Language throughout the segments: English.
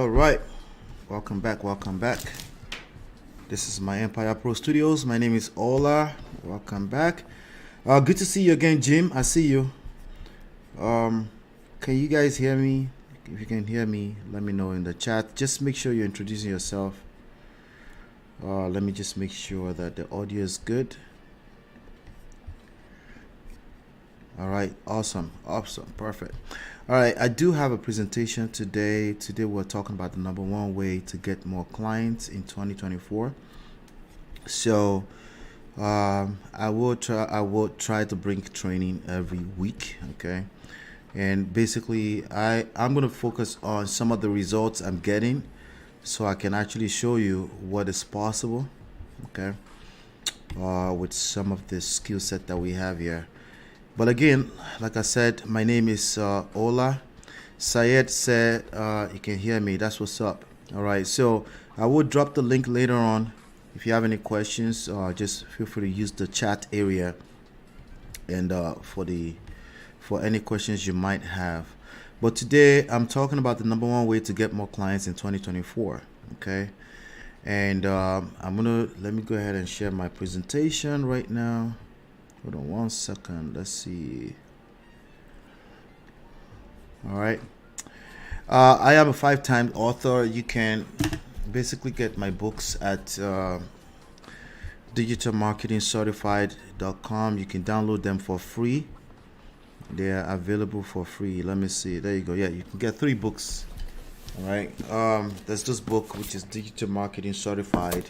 All right, welcome back. This is my Empire Pro Studios. My name is Ola. Welcome back. Good to see you again, Jim. I see you. Can you guys hear me? If you can hear me, let me know in the chat. Just make sure you're introducing yourself. Let me just make sure that the audio is good. All right, awesome, perfect. All right, I do have a presentation today. Today we're talking about the number one way to get more clients in 2024. So I will try to bring training every week, okay? And basically I'm going to focus on some of the results I'm getting so I can actually show you what is possible, okay? With some of the skill set that we have here. But again, like I said, my name is Ola. Syed said you can hear me. That's what's up. All right, so I will drop the link later on. If you have any questions, just feel free to use the chat area and for any questions you might have. But today I'm talking about the number one way to get more clients in 2024. Okay, and let me go ahead and share my presentation right now. Hold on one second. Let's see. All right. I am a 5-time author. You can basically get my books at digitalmarketingcertified.com. You can download them for free. They are available for free. Let me see. There you go. Yeah, you can get 3 books. All right. There's this book, which is Digital Marketing Certified.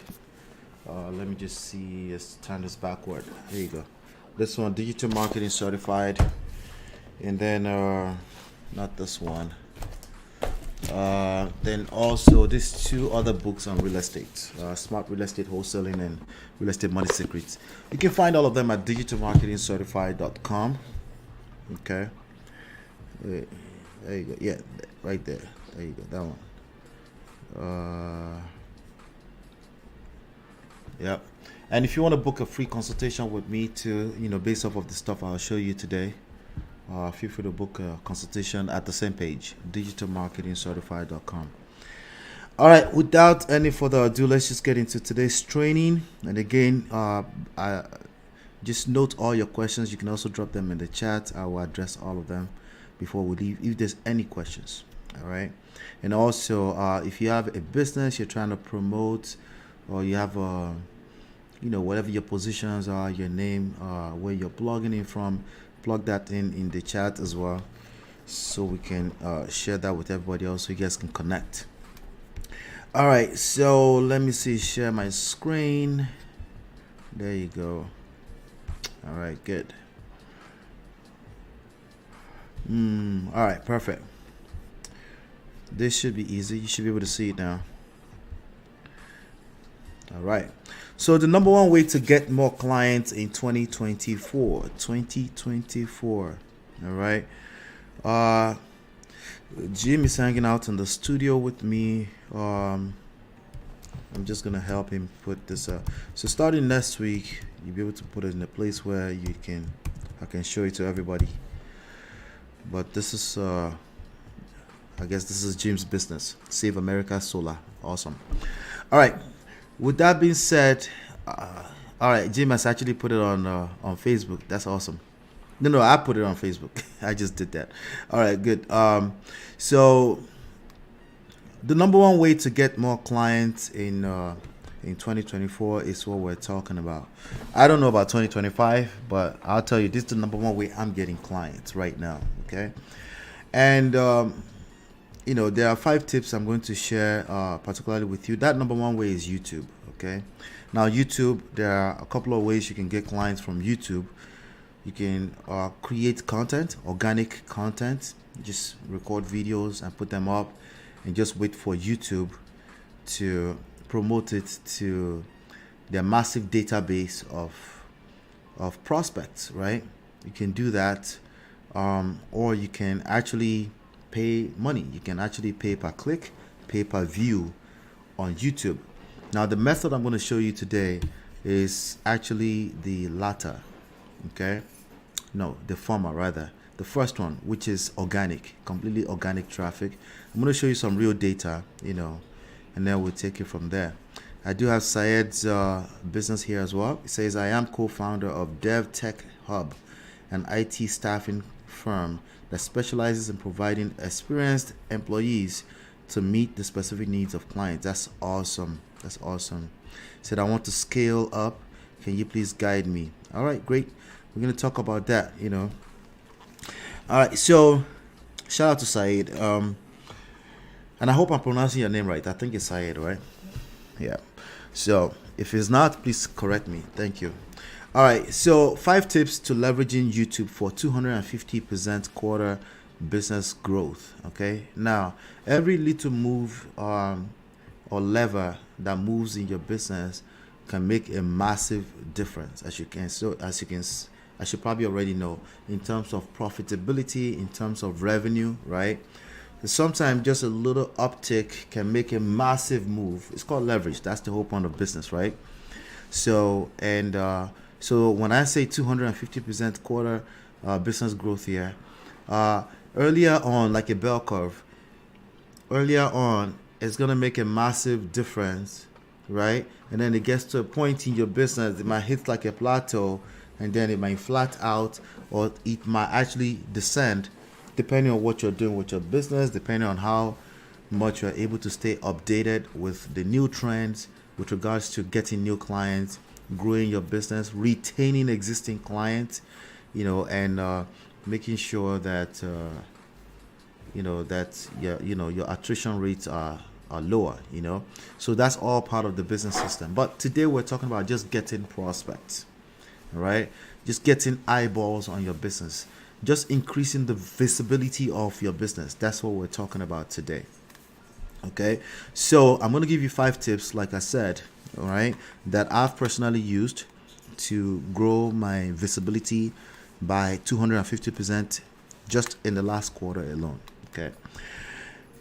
Let me just see. Let's turn this backward. There you go. This one, Digital Marketing Certified, and then not this one. Then also these 2 other books on real estate, Smart Real Estate Wholesaling and Real Estate Money Secrets. You can find all of them at digitalmarketingcertified.com. Okay, there you go. Yeah, right there. There you go. That one. Yep. And if you want to book a free consultation with me to, based off of the stuff I'll show you today, feel free to book a consultation at the same page, digitalmarketingcertified.com. All right, without any further ado, let's just get into today's training. And again, I just note all your questions. You can also drop them in the chat. I will address all of them before we leave, if there's any questions. All right. And also, if you have a business you're trying to promote, or you have whatever your positions are, your name, where you're blogging in from, plug that in the chat as well, so we can share that with everybody else, so you guys can connect. All right, so let me see, share my screen. There you go. All right, good. All right, perfect. This should be easy. You should be able to see it now. All right. So the number one way to get more clients in 2024. All right. Jim is hanging out in the studio with me. I'm just gonna help him put this up. So starting next week, you'll be able to put it in a place where I can show it to everybody. But this is I guess this is Jim's business. Save America Solar. Awesome. All right. With that being said, all right, Jim has actually put it on Facebook. That's awesome. No, I put it on Facebook. I just did that. All right, good. So the number one way to get more clients in 2024 is what we're talking about. I don't know about 2025, but I'll tell you, this is the number one way I'm getting clients right now. Okay, and there are 5 tips I'm going to share particularly with you. That number one way is YouTube. Okay, now YouTube, there are a couple of ways you can get clients from YouTube. You can create content, organic content, just record videos and put them up, and just wait for YouTube to promote it to their massive database of prospects, right? You can do that, or you can actually pay money. You can actually pay per click, pay per view on YouTube. Now, the method I'm going to show you today is actually the latter. Okay, no, the former rather. The the first one, which is organic, completely organic traffic. I'm going to show you some real data, and then we'll take it from there. I do have Syed's business here as well. It says, I am co-founder of Dev Tech Hub, an IT staffing firm that specializes in providing experienced employees to meet the specific needs of clients. That's awesome. That's awesome. Said, I want to scale up. Can you please guide me? All right, great. We're going to talk about that, All right, so shout out to Syed. And I hope I'm pronouncing your name right. I think it's Syed, right? Yeah. So if it's not, please correct me. Thank you. All right. So 5 tips to leveraging YouTube for 250% quarter business growth. Okay. Now, every little move or lever that moves in your business can make a massive difference, as you probably already know, in terms of profitability, in terms of revenue, right? Sometimes just a little uptick can make a massive move. It's called leverage. That's the whole point of business, right? So when I say 250% quarter business growth here, earlier on, like a bell curve, earlier on, it's going to make a massive difference, right? And then it gets to a point in your business, it might hit like a plateau, and then it might flat out, or it might actually descend, depending on what you're doing with your business, depending on how much you're able to stay updated with the new trends with regards to getting new clients, growing your business, retaining existing clients, and making sure that your attrition rates are lower, So that's all part of the business system. But today we're talking about just getting prospects, all right? Just getting eyeballs on your business. Just increasing the visibility of your business. That's what we're talking about today. Okay, so I'm going to give you 5 tips, like I said, all right, that I've personally used to grow my visibility by 250% just in the last quarter alone. Okay,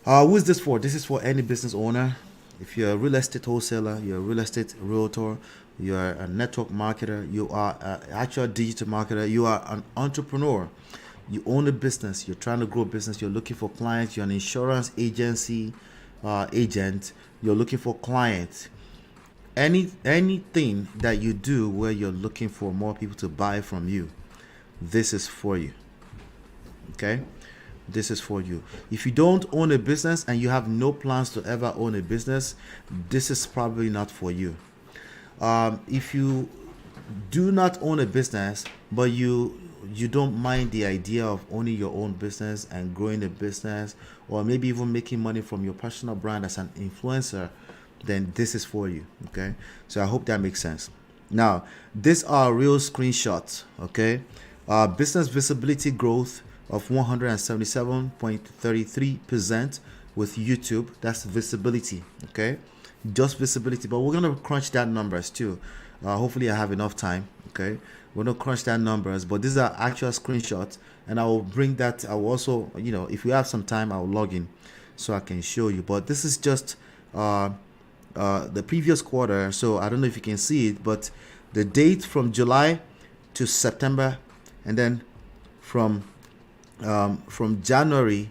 who is this for? This is for any business owner. If you're a real estate wholesaler, you're a real estate realtor, you're a network marketer, you are an actual digital marketer, you are an entrepreneur, you own a business, you're trying to grow a business, you're looking for clients, you're an insurance agency agent, you're looking for clients, anything that you do where you're looking for more people to buy from you, this is for you. Okay, this is for you. If you don't own a business and you have no plans to ever own a business, this is probably not for you. If you do not own a business, but you don't mind the idea of owning your own business and growing a business, or maybe even making money from your personal brand as an influencer, then this is for you. Okay, so I hope that makes sense. Now, these are real screenshots. Okay, business visibility growth of 177.33% with YouTube. That's visibility. Okay, just visibility, but we're gonna crunch that numbers too. Hopefully I have enough time. Okay, we're gonna crunch that numbers, but these are actual screenshots, and I will bring that. I will also, if we have some time, I'll log in so I can show you. But this is just the previous quarter, so I don't know if you can see it, but the date from July to September, and then from January,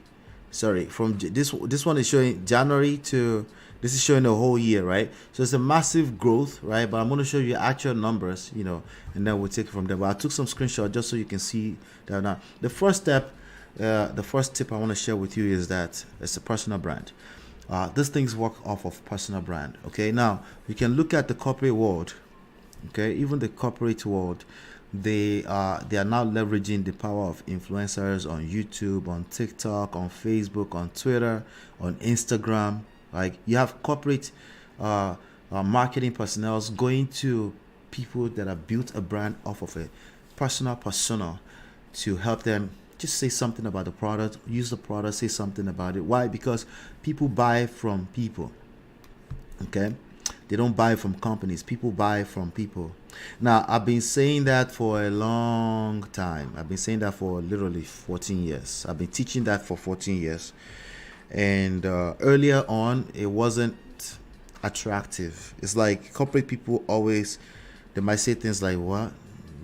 this one is showing January to, this is showing the whole year, right? So it's a massive growth, right? But I'm going to show you actual numbers, and then we'll take it from there. But I took some screenshots just so you can see that. Now, the first tip I want to share with you is that it's a personal brand. These things work off of personal brand. Okay, now you can look at the corporate world. Okay, even the corporate world, they are now leveraging the power of influencers on YouTube, on TikTok, on Facebook, on Twitter, on Instagram. Like, you have corporate marketing personnel going to people that have built a brand off of a personal persona to help them just say something about the product, use the product, say something about it. Why? Because people buy from people. Okay, they don't buy from companies. People buy from people. Now, I've been saying that for a long time. I've been saying that for literally 14 years. I've been teaching that for 14 years. And earlier on, it wasn't attractive. It's like corporate people always, they might say things like, what?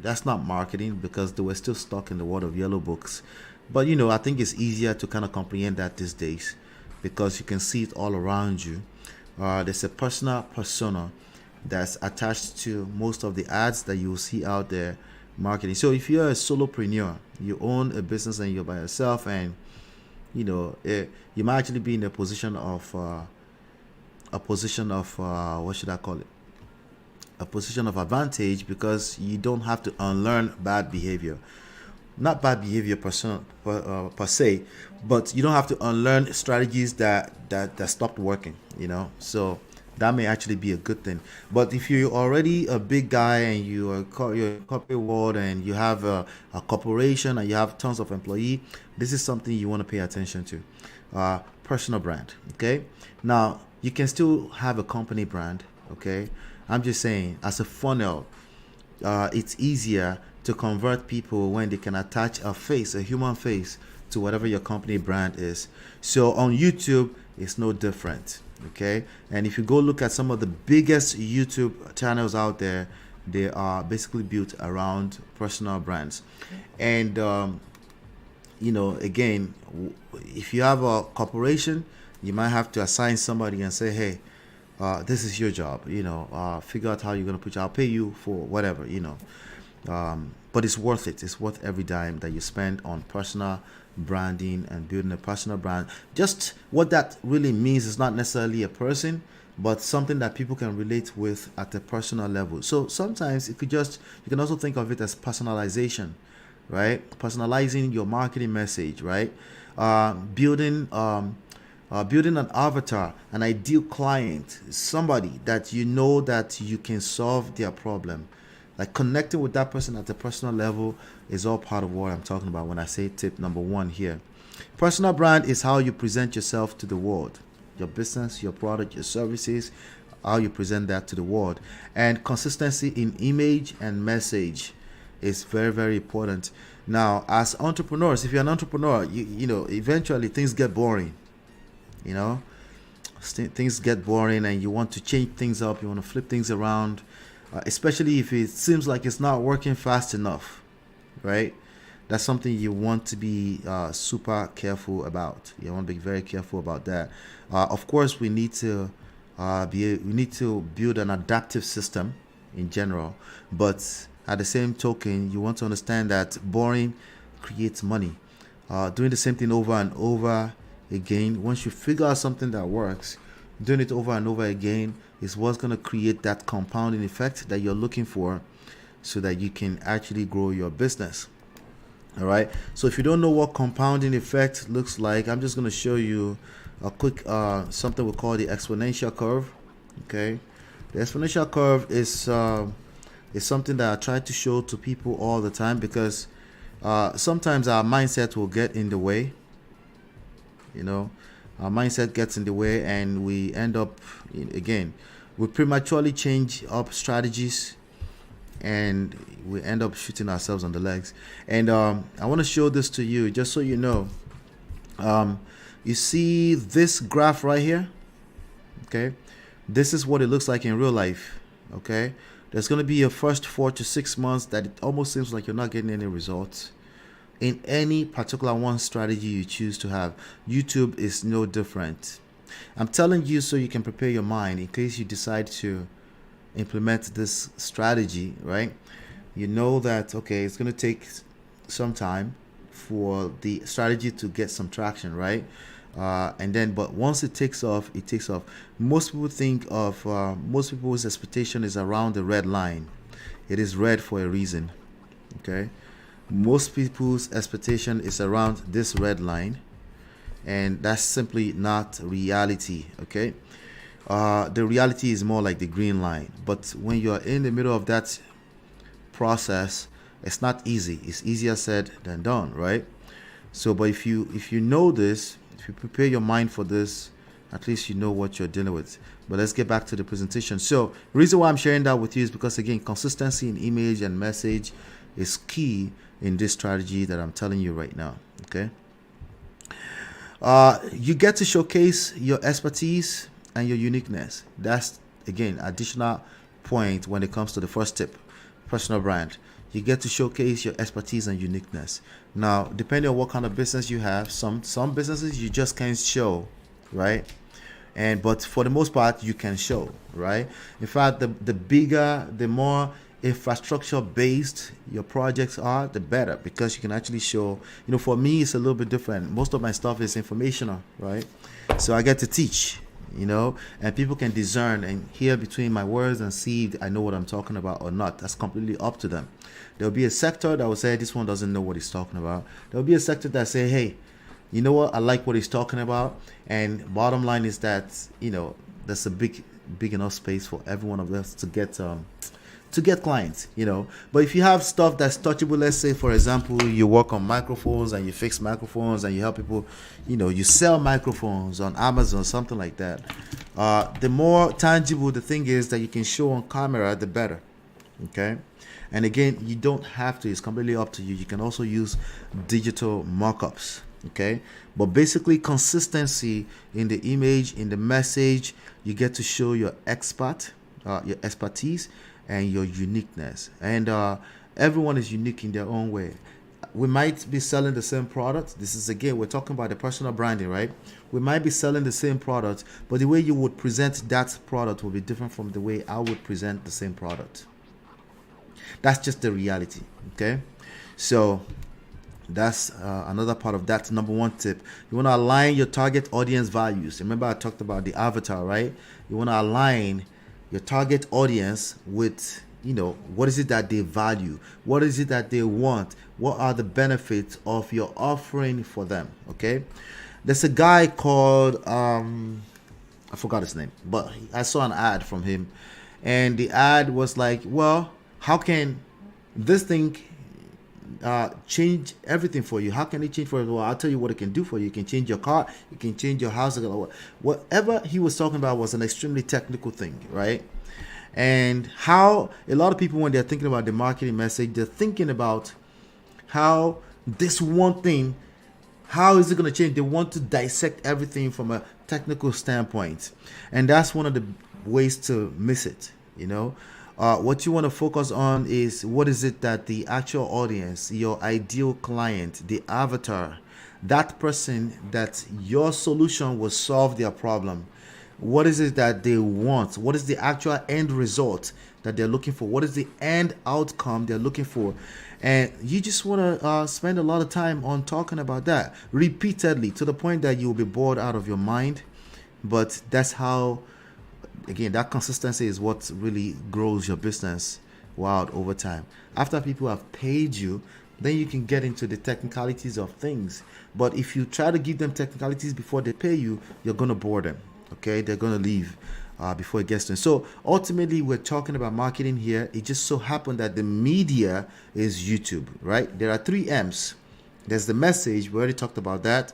That's not marketing, because they were still stuck in the world of yellow books. But I think it's easier to kind of comprehend that these days because you can see it all around you. There's a personal persona that's attached to most of the ads that you will see out there marketing. So if you're a solopreneur, you own a business and you're by yourself, and you might actually be in a position of what should I call it? A position of advantage because you don't have to unlearn bad behavior. Not bad behavior per se, but you don't have to unlearn strategies that stopped working. So that may actually be a good thing. But if you're already a big guy and you're in corporate world and you have a corporation and you have tons of employee, this is something you want to pay attention to. Personal brand. Okay. Now you can still have a company brand. Okay. I'm just saying, as a funnel, it's easier to convert people when they can attach a human face, to whatever your company brand is. So on YouTube, it's no different. Okay. And if you go look at some of the biggest YouTube channels out there, they are basically built around personal brands. And, again, if you have a corporation, you might have to assign somebody and say, hey, this is your job, figure out how you're going to I'll pay you for whatever, but it's worth it. It's worth every dime that you spend on personal branding and building a personal brand. Just what that really means is not necessarily a person, but something that people can relate with at a personal level. So sometimes you can also think of it as personalization, right? Personalizing your marketing message, right? Building an avatar, an ideal client, somebody that that you can solve their problem. Like connecting with that person at a personal level is all part of what I'm talking about when I say tip number 1 here. Personal brand is how you present yourself to the world, your business, your product, your services, how you present that to the world. And consistency in image and message is very, very important. Now, as entrepreneurs, if you're an entrepreneur, eventually things get boring. Things get boring and you want to change things up, you want to flip things around, especially if it seems like it's not working fast enough, right? That's something you want to be super careful about. You want to be very careful about that. Of course, we need to build an adaptive system in general, but at the same token, you want to understand that boring creates money. Doing the same thing over and over again, once you figure out something that works, doing it over and over again is what's going to create that compounding effect that you're looking for, so that you can actually grow your business. All right. So if you don't know what compounding effect looks like, I'm just going to show you a quick something we call the exponential curve. Okay. The exponential curve is something that I try to show to people all the time because sometimes our mindset will get in the way. Our mindset gets in the way and we end up, again, we prematurely change up strategies and we end up shooting ourselves on the legs. And I want to show this to you just so you know. You see this graph right here? Okay. This is what it looks like in real life. Okay. There's going to be a first 4 to 6 months that it almost seems like you're not getting any results in any particular one strategy you choose to have. YouTube is no different. I'm telling you so you can prepare your mind in case you decide to implement this strategy, right? You know that, okay, it's going to take some time for the strategy to get some traction, right? But once it takes off, it takes off. Most people's expectation is around the red line. It is red for a reason, okay? Most people's expectation is around this red line, and that's simply not reality. Okay, the reality is more like the green line. But when you're in the middle of that process, it's not easy. It's easier said than done, right? So, but if you know this, if you prepare your mind for this, at least you know what you're dealing with. But let's get back to the presentation. So, the reason why I'm sharing that with you is because, again, consistency in image and message is key in this strategy that I'm telling you right now. Okay. You get to showcase your expertise and your uniqueness. That's, again, additional point when it comes to the first tip, personal brand. you get to showcase your expertise and uniqueness. Now, depending on what kind of business you have, some businesses you just can't show, right? And but for the most part you can show, right? In fact, the bigger, the more infrastructure based your projects are, the better, because you can actually show. For me it's a little bit different. Most of my stuff is informational, right? So I get to teach, and people can discern and hear between my words and see if I know what I'm talking about or not. That's completely up to them. There'll be a sector that will say this one doesn't know what he's talking about. There'll be a sector that say, hey, you know what, I like what he's talking about. And bottom line is that there's a big enough space for every one of us to get clients. But if you have stuff that's touchable, let's say for example you work on microphones and you fix microphones and you help people, you sell microphones on Amazon, something like that, the more tangible the thing is that you can show on camera, the better. Okay. And again, you don't have to, it's completely up to you. You can also use digital mock-ups. Okay, but basically consistency in the image, in the message, you get to show your expertise and your uniqueness. And everyone is unique in their own way. We might be selling the same product. This is, again, we're talking about the personal branding, right? We might be selling the same product, but the way you would present that product will be different from the way I would present the same product. That's just the reality. Okay, so that's another part of that. Number one tip: you want to align your target audience values. Remember I talked about the avatar, right? You want to align your target audience with what is it that they value, what is it that they want, what are the benefits of your offering for them. Okay, there's a guy called I forgot his name, but I saw an ad from him, and the ad was like, well, how can this thing change everything for you? How can it change for you? Well, I'll tell you what it can do for you. It can change your car, it can change your house. Whatever he was talking about was an extremely technical thing, right? And how a lot of people, when they're thinking about the marketing message, they're thinking about how this one thing, how is it going to change? They want to dissect everything from a technical standpoint, and that's one of the ways to miss it. What you want to focus on is what is it that the actual audience, your ideal client, the avatar, that person that your solution will solve their problem. What is it that they want? What is the actual end result that they're looking for? What is the end outcome they're looking for? And you just want to spend a lot of time on talking about that repeatedly to the point that you'll be bored out of your mind. But that's how, again, that consistency is what really grows your business wild over time. After people have paid you, then you can get into the technicalities of things. But if you try to give them technicalities before they pay you, you're going to bore them. Okay, they're going to leave before it gets to them. So ultimately, we're talking about marketing here. It just so happened that the media is YouTube, right? There are 3 M's. There's the message. We already talked about that.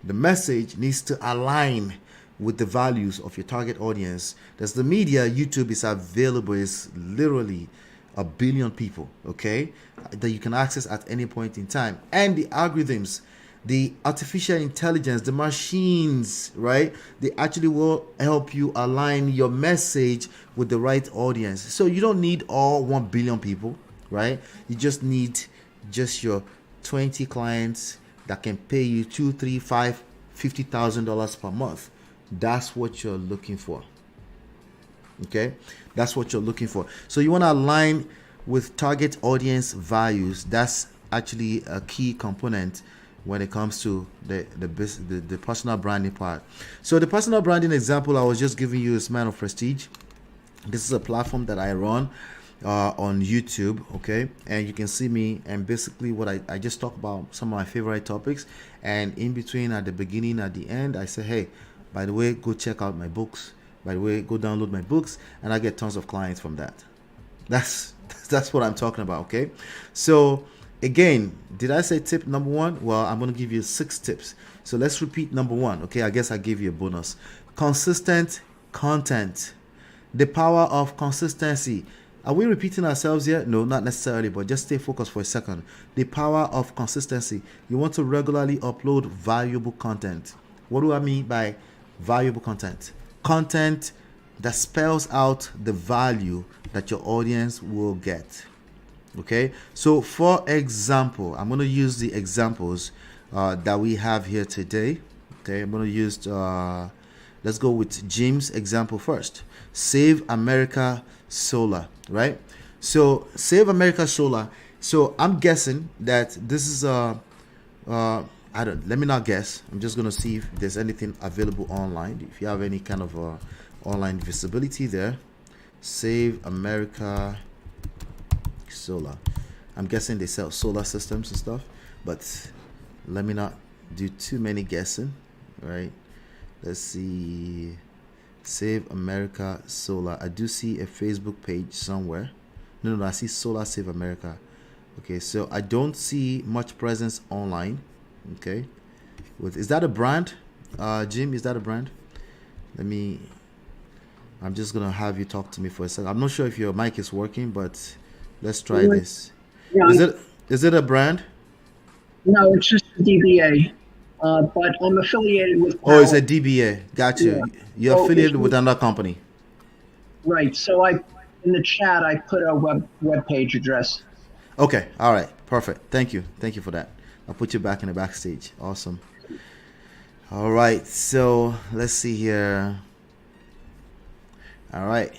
The message needs to align with the values of your target audience. There's the media. YouTube is available. It's literally 1 billion people, okay, that you can access at any point in time. And the algorithms, the artificial intelligence, the machines, right? They actually will help you align your message with the right audience. So you don't need all 1 billion people, right? You just need just your 20 clients that can pay you $2, $3, $5, $50,000 per month. That's what you're looking for. Okay, that's what you're looking for. So you want to align with target audience values. That's actually a key component when it comes to the personal branding part. So the personal branding example I was just giving you is Man of Prestige. This is a platform that I run on YouTube, okay, and you can see me, and basically what I just talk about some of my favorite topics, and in between, at the beginning, at the end, I say, hey, by the way, go check out my books. By the way, go download my books, and I get tons of clients from that. That's what I'm talking about, okay? So again, did I say tip number 1? Well, I'm going to give you 6 tips. So let's repeat number 1, okay? I guess I gave you a bonus. Consistent content. The power of consistency. Are we repeating ourselves here? No, not necessarily, but just stay focused for a second. The power of consistency. You want to regularly upload valuable content. What do I mean by valuable content? Content that spells out the value that your audience will get. Okay, so for example, I'm going to use the examples that we have here today. Okay, I'm going to use, let's go with Jim's example first. Save America Solar, right? So Save America Solar. So I'm guessing that this is I don't. Let me not guess. I'm just gonna see if there's anything available online. If you have any kind of online visibility there, Save America Solar. I'm guessing they sell solar systems and stuff, but let me not do too many guessing. Right? Let's see. Save America Solar. I do see a Facebook page somewhere. No, I see Solar Save America. Okay, so I don't see much presence online. Okay, is that a brand, Jim? Is that a brand? I'm just gonna have you talk to me for a second. I'm not sure if your mic is working, but let's try this. Yeah, Is it a brand? no, it's just a DBA, but I'm affiliated with Oh, it's a Power. DBA. Yeah. Gotcha. You're So if affiliated with you, another company. right, so in the chat I put a web page address. Okay. All right. Perfect. Thank you for that. I'll put you back in the backstage. Awesome. All right. So let's see here. All right.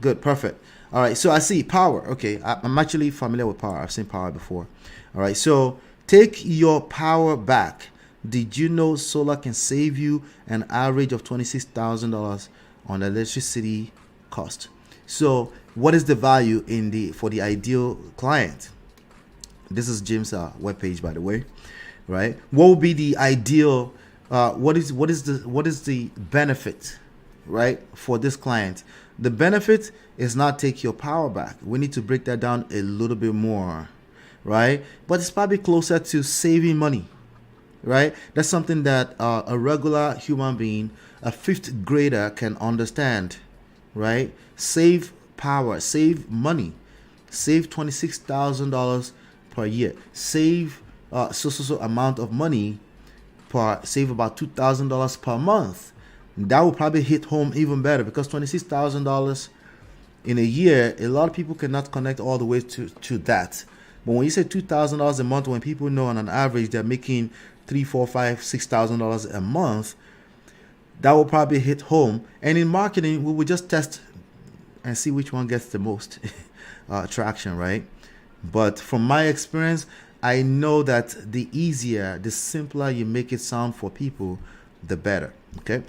Good. Perfect. All right. So I see Power. Okay. I'm actually familiar with Power. I've seen Power before. All right. So take your power back. Did you know solar can save you an average of $26,000 on electricity cost? So what is the value for the ideal client? This is Jim's webpage, by the way, right? What would be the ideal? What is the benefit, right, for this client? The benefit is not take your power back. We need to break that down a little bit more, right? But it's probably closer to saving money, right? That's something that a regular human being, a fifth grader, can understand, right? Save power, save money, save $26,000 per year, save so amount of money per, save about $2,000 per month. That will probably hit home even better, because $26,000 in a year, a lot of people cannot connect all the way to that. But when you say $2,000 a month, when people know on an average they're making $3, $4, $5, $6,000 a month, that will probably hit home. And in marketing, we will just test and see which one gets the most traction, right? But from my experience, I know that the easier, the simpler you make it sound for people, the better. Okay.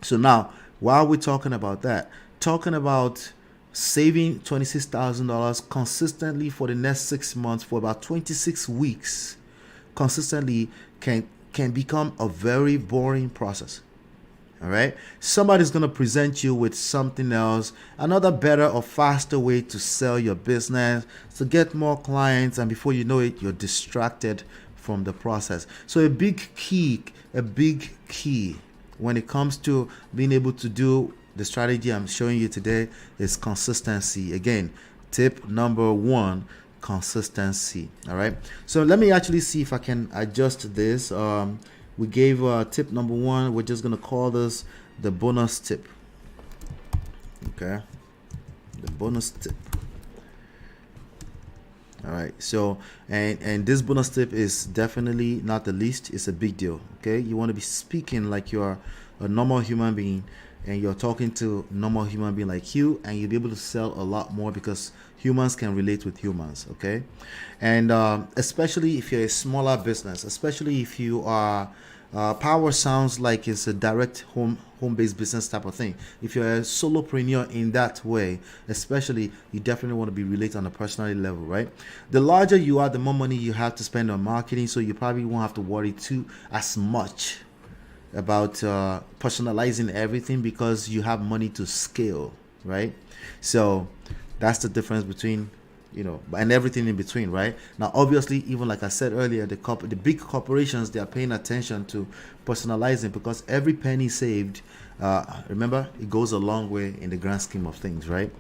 So now, while we're talking about that, talking about saving $26,000 consistently for the next 6 months, for about 26 weeks, consistently can become a very boring process. All right. Somebody's going to present you with something else, another better or faster way to sell your business, to get more clients. And before you know it, you're distracted from the process. So a big key when it comes to being able to do the strategy I'm showing you today is consistency. Again, tip number one, consistency. All right. So let me actually see if I can adjust this. We gave tip number one. We're just going to call this the bonus tip. Okay. The bonus tip. All right. So, and this bonus tip is definitely not the least. It's a big deal. Okay. You want to be speaking like you're a normal human being, and you're talking to a normal human being like you, and you'll be able to sell a lot more, because humans can relate with humans. Okay. And especially if you're a smaller business, especially if you are power sounds like it's a direct home-based business type of thing. If you're a solopreneur in that way, especially, you definitely want to be related on a personal level, right? The larger you are, the more money you have to spend on marketing, so you probably won't have to worry too as much about personalizing everything, because you have money to scale, right? So that's the difference between, and everything in between, right? Now, obviously, even like I said earlier, the big corporations, they are paying attention to personalizing, because every penny saved, remember, it goes a long way in the grand scheme of things, right?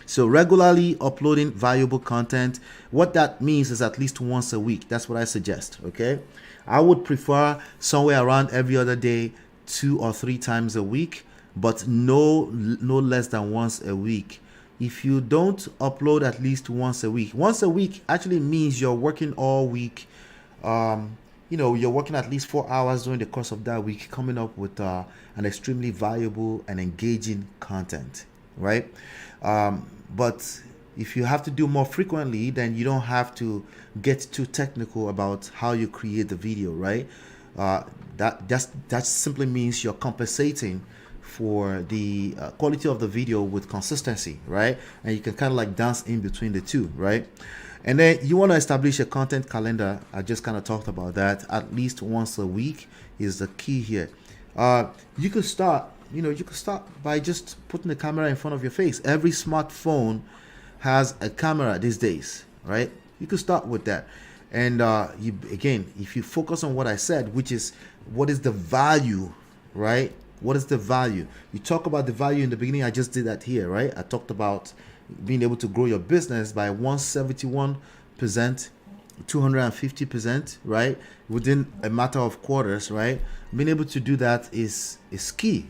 So regularly uploading valuable content, what that means is at least once a week. That's what I suggest. Okay, I would prefer somewhere around every other day, 2 or 3 times a week, but no less than once a week. if you don't upload at least once a week actually means you're working all week. You're working at least 4 hours during the course of that week, coming up with an extremely valuable and engaging content, right? But if you have to do more frequently, then you don't have to get too technical about how you create the video, right? That simply means you're compensating for the quality of the video with consistency, right? And you can kind of like dance in between the two, right? And then you want to establish a content calendar. I just kind of talked about that. At least once a week is the key here. You could start by just putting the camera in front of your face. Every smartphone has a camera these days, right? You could start with that. And if you focus on what I said, which is what is the value, right? What is the value? You talk about the value in the beginning. I just did that here, right? I talked about being able to grow your business by 171%, 250%, right? Within a matter of quarters, right? Being able to do that is key,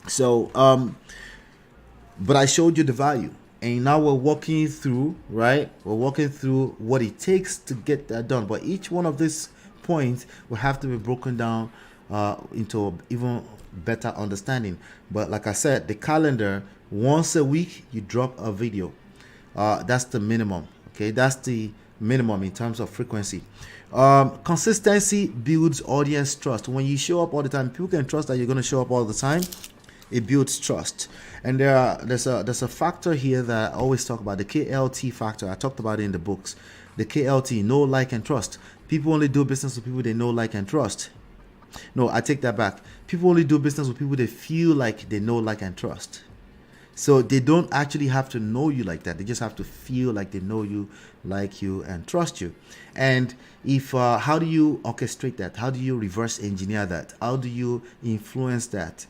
So, but I showed you the value. And now we're walking through, right? We're walking through what it takes to get that done. But each one of these points will have to be broken down into even better understanding. But like I said, the calendar, once a week, you drop a video. That's the minimum. Okay, that's the minimum in terms of frequency. Consistency builds audience trust. When you show up all the time, people can trust that you're going to show up all the time. It builds trust. And there's a factor here that I always talk about, the KLT factor. I talked about it in the books. The KLT, know, like, and trust. People only do business with people they know, like, and trust. No, I take that back. People only do business with people they feel like they know, like, and trust. So they don't actually have to know you like that. They just have to feel like they know you, like you, and trust you. And how do you orchestrate that? How do you reverse engineer that? How do you influence that?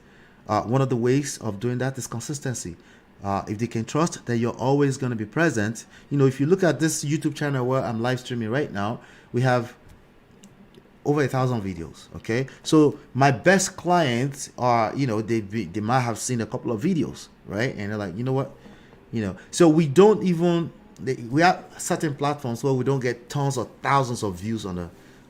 One of the ways of doing that is consistency. If they can trust that you're always going to be present. If you look at this YouTube channel where I'm live streaming right now, we have over 1,000 videos. Okay, so my best clients are, they might have seen a couple of videos, right? And they're like, you know what, so we don't even, we have certain platforms where we don't get tons or thousands of views on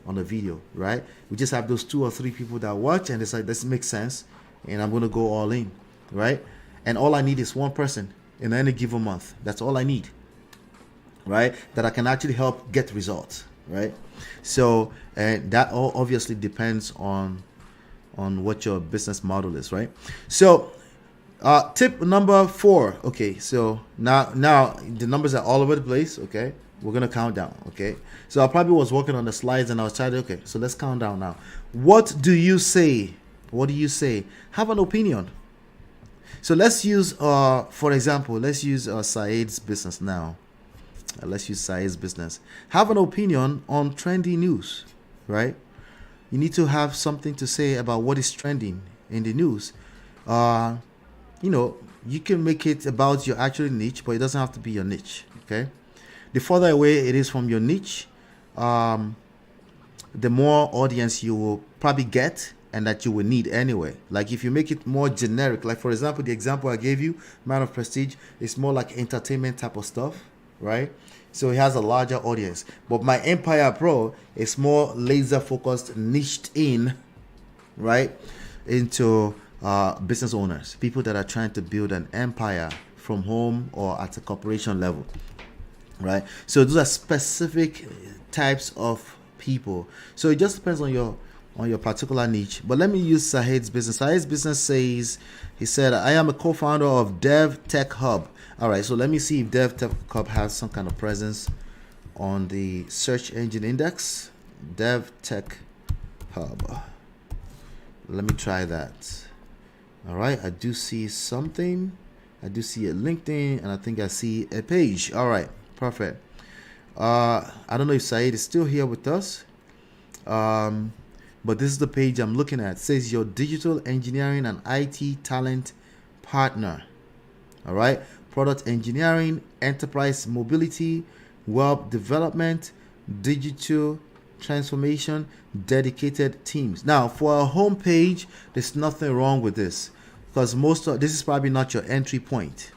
the video, right? We just have those 2 or 3 people that watch and decide this makes sense, and I'm going to go all in, right? And all I need is one person in any given month. That's all I need, right? That I can actually help get results, right? So, and that all obviously depends on what your business model is, right? So, tip number 4. Okay, so now the numbers are all over the place. Okay, we're gonna count down. Okay, so I probably was working on the slides and I was trying to, okay, so let's count down now. What do you say? What do you say? Have an opinion. So let's use, for example, let's use Saeed's business now. Let's use Saeed's business. Have an opinion on trendy news, right? You need to have something to say about what is trending in the news. You can make it about your actual niche, but it doesn't have to be your niche, okay? The further away it is from your niche, the more audience you will probably get and that you will need anyway. Like if you make it more generic, like for example, the example I gave you, Man of Prestige, is more like entertainment type of stuff, right? So it has a larger audience. But my Empire Pro is more laser focused, niched in, right, into business owners, people that are trying to build an empire from home or at a corporation level, right? So those are specific types of people. So it just depends on your particular niche. But let me use Saeed's business. Saeed's business says, he said, I am a co-founder of Dev Tech Hub. All right, so let me see if Dev Tech Hub has some kind of presence on the search engine index. Dev Tech Hub. Let me try that. All right, I do see something. I do see a LinkedIn, and I think I see a page. All right, perfect. I don't know if Saeed is still here with us. But this is the page I'm looking at. It says your digital engineering and IT talent partner. All right. Product engineering, enterprise mobility, web development, digital transformation, dedicated teams. Now, for a home page, there's nothing wrong with this because this is probably not your entry point.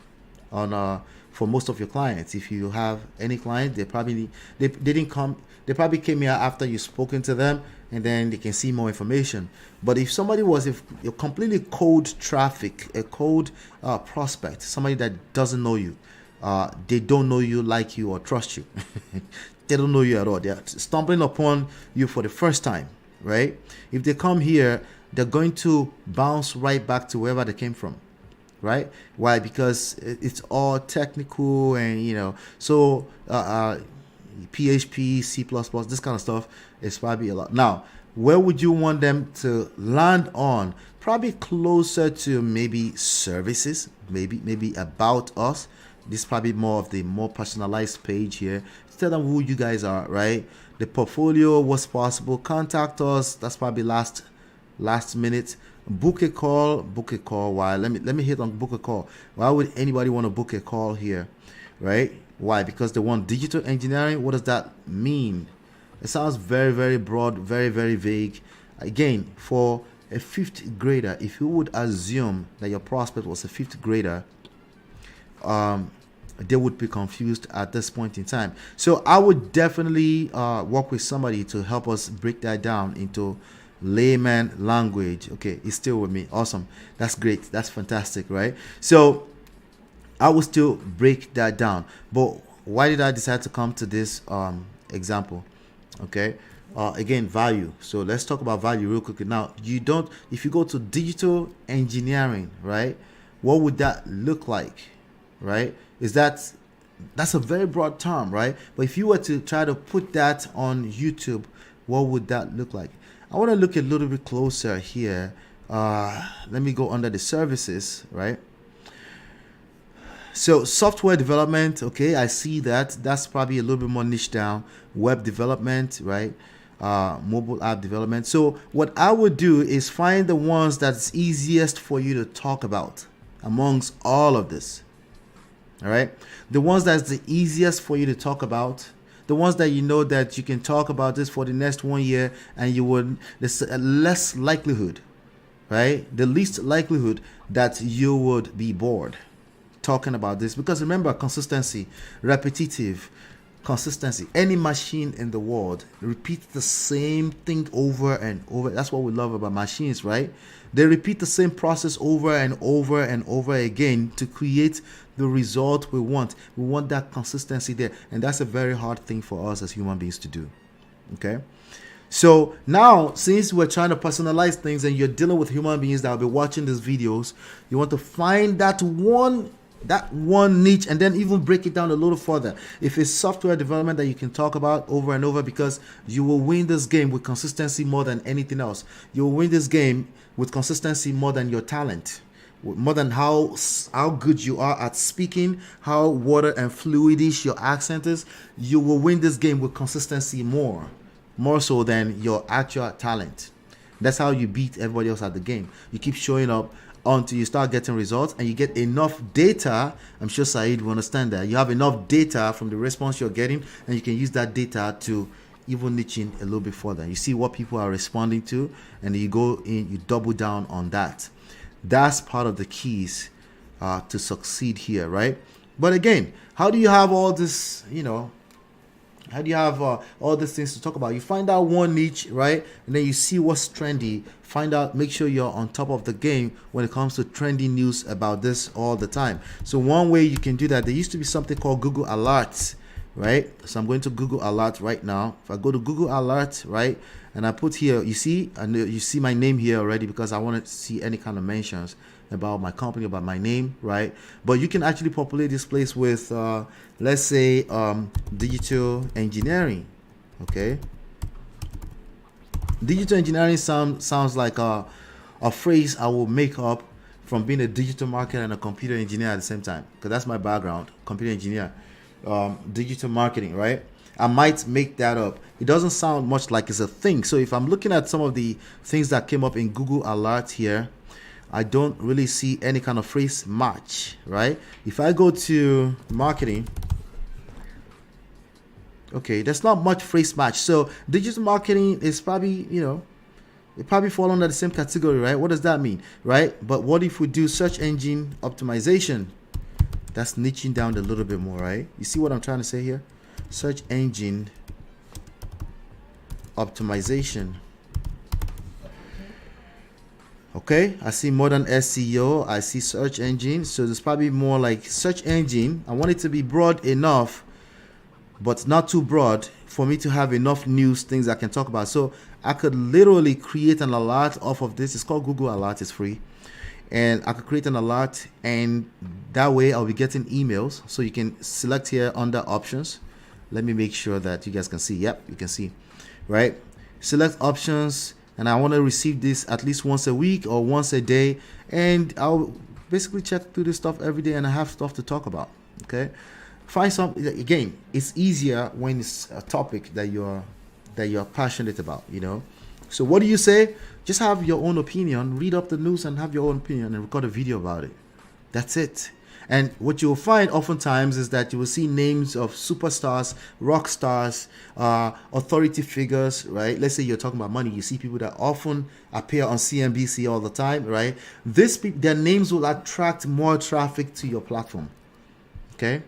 on for most of your clients. If you have any client, they didn't come. They probably came here after you've spoken to them, and then they can see more information. But if somebody was if you're completely cold traffic, a cold prospect, somebody that doesn't know you, they don't know you, like you, or trust you. They don't know you at all. They're stumbling upon you for the first time, right? If they come here, they're going to bounce right back to wherever they came from, right? Why? Because it's all technical, and so PHP, C++, this kind of stuff is probably a lot. Now, where would you want them to land on? Probably closer to maybe services, maybe about us. This is probably more of the more personalized page here. Tell them who you guys are, right? The portfolio, what's possible. Contact us. That's probably last minute. Book a call. Why? Let me hit on book a call. Why would anybody want to book a call here, right? Why? Because they want digital engineering. What does that mean? It sounds very, very broad, very, very vague. Again, for a fifth grader, if you would assume that your prospect was a fifth grader, they would be confused at this point in time. So I would definitely work with somebody to help us break that down into layman language. Okay, he's still with me. Awesome. That's great. That's fantastic, right? So I will still break that down. But why did I decide to come to this example? Okay. Again, value. So let's talk about value real quickly. Now, if you go to digital engineering, right, what would that look like? Right? That's a very broad term, right? But if you were to try to put that on YouTube, what would that look like? I want to look a little bit closer here. Let me go under the services, right? So software development, okay, I see that. That's probably a little bit more niche down. Web development, right? Mobile app development. So what I would do is find the ones that's easiest for you to talk about amongst all of this. All right, the ones that's the easiest for you to talk about, the ones that you know that you can talk about this for the next 1 year, and there's a less likelihood, right? The least likelihood that you would be bored talking about this, because remember, consistency, repetitive consistency. Any machine in the world repeats the same thing over and over. That's what we love about machines, right? They repeat the same process over and over and over again to create the result we want. We want that consistency there, and that's a very hard thing for us as human beings to do. Okay, so now, since we're trying to personalize things and you're dealing with human beings that will be watching these videos, you want to find that one niche, and then even break it down a little further. If it's software development that you can talk about over and over, because you will win this game with consistency more than anything else. You will win this game with consistency more than your talent, more than how good you are at speaking, how water and fluidish your accent is. You will win this game with consistency more so than your actual talent. That's how you beat everybody else at the game. You keep showing up until you start getting results, and you get enough data. I'm sure Saeed will understand that. You have enough data from the response you're getting, and you can use that data to even niche in a little bit further. You see what people are responding to, and you go in, you double down on that. That's part of the keys to succeed here, right? But again, how do you have all this, how do you have all these things to talk about? You find out one niche, right? And then you see what's trendy. Make sure you're on top of the game when it comes to trendy news about this all the time. So one way you can do that, there used to be something called Google Alerts, right? So I'm going to Google Alert right now. If I go to Google Alert, right, and I put here, you see my name here already, because I want to see any kind of mentions about my company, about my name, right? But you can actually populate this place with, let's say, digital engineering, okay? Digital engineering sounds like a phrase I will make up from being a digital marketer and a computer engineer at the same time, because that's my background, computer engineer, digital marketing, right? I might make that up. It doesn't sound much like it's a thing. So if I'm looking at some of the things that came up in Google Alert here, I don't really see any kind of phrase match, right? If I go to marketing, okay, there's not much phrase match. So digital marketing is probably, it probably fall under the same category, right? What does that mean, right? But what if we do search engine optimization? That's niching down a little bit more, right? You see what I'm trying to say here? Search engine optimization. Okay, I see modern SEO, I see search engine. So there's probably more like search engine. I want it to be broad enough, but not too broad for me to have enough news things I can talk about. So I could literally create an alert off of this. It's called Google Alert, it's free. And I could create an alert, and that way I'll be getting emails. So you can select here under options. Let me make sure that you guys can see. Yep, you can see, right? Select options, and I want to receive this at least once a week or once a day, and I'll basically check through this stuff every day, and I have stuff to talk about. Okay, find some. Again, it's easier when it's a topic that you're passionate about, you know. So what do you say? Just have your own opinion, read up the news and have your own opinion, and record a video about it. That's it. And what you'll find oftentimes is that you will see names of superstars, rock stars, authority figures, right? Let's say you're talking about money. You see people that often appear on CNBC all the time, right? Their names will attract more traffic to your platform, okay?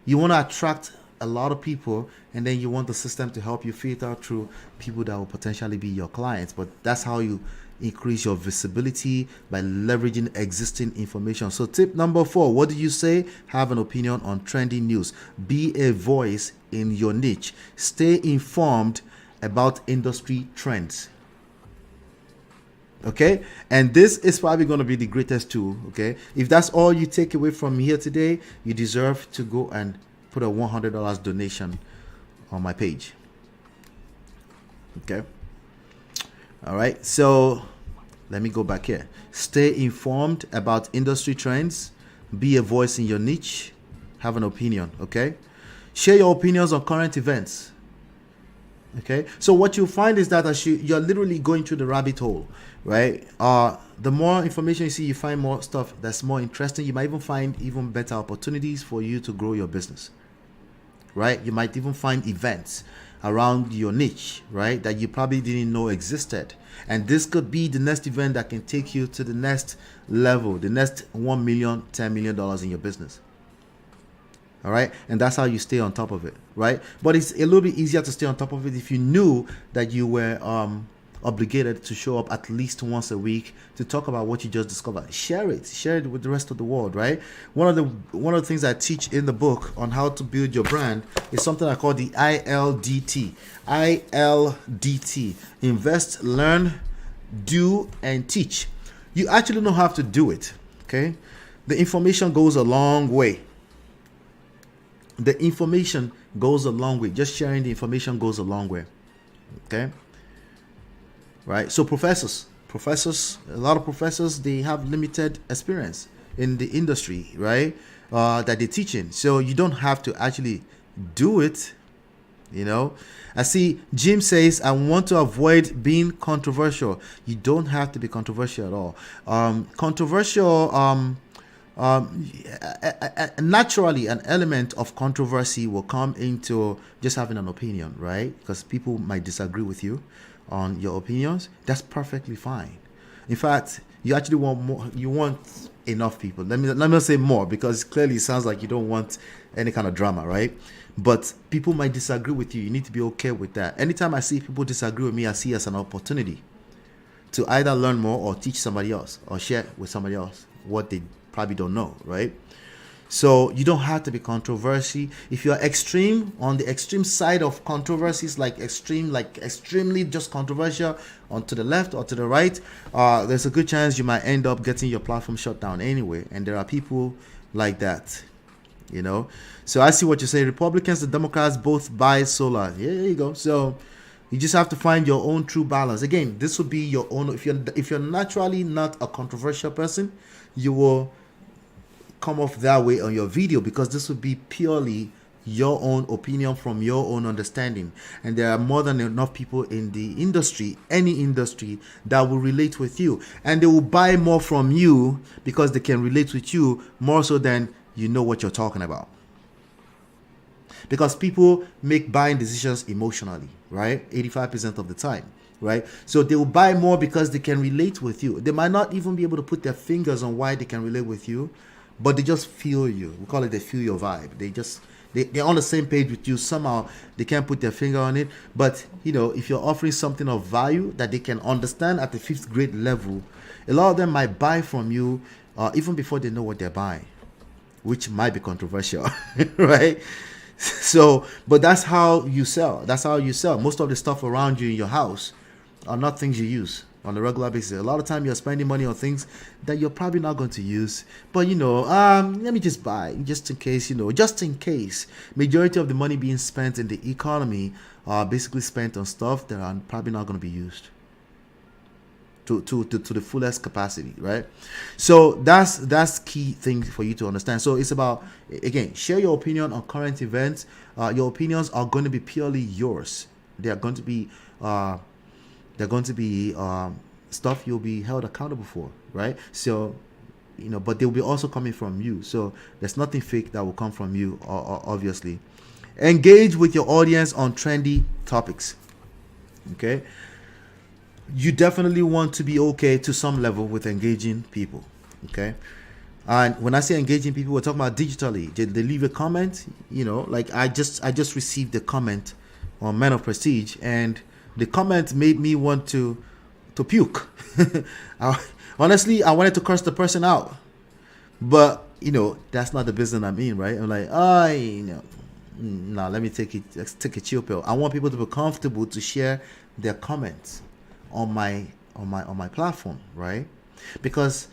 You want to attract a lot of people, and then you want the system to help you filter through people that will potentially be your clients. But that's how you increase your visibility, by leveraging existing information. So tip number 4, what do you say? Have an opinion on trending news. Be a voice in your niche. Stay informed about industry trends. Okay, and this is probably going to be the greatest tool. Okay, if that's all you take away from here today, you deserve to go and put a $100 donation on my page. Okay, all right, so let me go back here. Stay informed about industry trends. Be a voice in your niche. Have an opinion. Okay, share your opinions on current events. Okay, so what you'll find is that as you're literally going through the rabbit hole, right? The more information you see, you find more stuff that's more interesting. You might even find even better opportunities for you to grow your business, right? You might even find events around your niche, right, that you probably didn't know existed. And this could be the next event that can take you to the next level, the next $1 million, $10 million in your business. All right, and that's how you stay on top of it, right? But it's a little bit easier to stay on top of it if you knew that you were obligated to show up at least once a week to talk about what you just discovered. Share it with the rest of the world, right? One of the things I teach in the book on how to build your brand is something I call the ILDT. ILDT: invest, learn, do, and teach. You actually don't have to do it, okay? The information goes a long way. The information goes a long way. Just sharing the information goes a long way. Okay. Right. So professors, a lot of professors, they have limited experience in the industry, right? That they're teaching. So you don't have to actually do it. You know, I see Jim says, I want to avoid being controversial. You don't have to be controversial at all. Naturally, an element of controversy will come into just having an opinion, right? Because people might disagree with you on your opinions. That's perfectly fine. In fact, you actually want more. You want enough people. Let me not say more, because clearly it sounds like you don't want any kind of drama, right? But people might disagree with you. You need to be okay with that. Anytime I see people disagree with me, I see it as an opportunity to either learn more or teach somebody else or share with somebody else what they probably don't know, right? So you don't have to be controversy. If you're extreme, on the extreme side of controversies, like extremely just controversial, on to the left or to the right, there's a good chance you might end up getting your platform shut down anyway. And there are people like that, you know. So I see what you say. Republicans and Democrats both buy solar. Yeah, there you go. So you just have to find your own true balance. Again, this will be your own. If you're naturally not a controversial person, you will come off that way on your video, because this would be purely your own opinion from your own understanding. And there are more than enough people in the industry, any industry, that will relate with you, and they will buy more from you because they can relate with you more so than you know what you're talking about. Because people make buying decisions emotionally, right? 85% of the time. Right? So they will buy more because they can relate with you. They might not even be able to put their fingers on why they can relate with you, but they just feel you. We call it they feel your vibe. They're on the same page with you. Somehow they can't put their finger on it. But if you're offering something of value that they can understand at the fifth grade level, a lot of them might buy from you even before they know what they're buying, which might be controversial, right? So, but that's how you sell. That's how you sell. Most of the stuff around you in your house are not things you use on a regular basis. A lot of time you're spending money on things that you're probably not going to use. But let me just buy just in case. Just in case. Majority of the money being spent in the economy are basically spent on stuff that are probably not going to be used to the fullest capacity, right? So that's key thing for you to understand. So it's about, again, share your opinion on current events. Your opinions are going to be purely yours. They are going to be stuff you'll be held accountable for, right? So but they'll be also coming from you. So there's nothing fake that will come from you, obviously. Engage with your audience on trendy topics. Okay, you definitely want to be okay to some level with engaging people. Okay, and when I say engaging people, we're talking about digitally. They leave a comment, like I just received a comment on Men of Prestige, and the comment made me want to puke. Honestly, I wanted to curse the person out, but that's not the business I'm in, right? I'm like, no, let's take a chill pill. I want people to be comfortable to share their comments on my platform, right? Because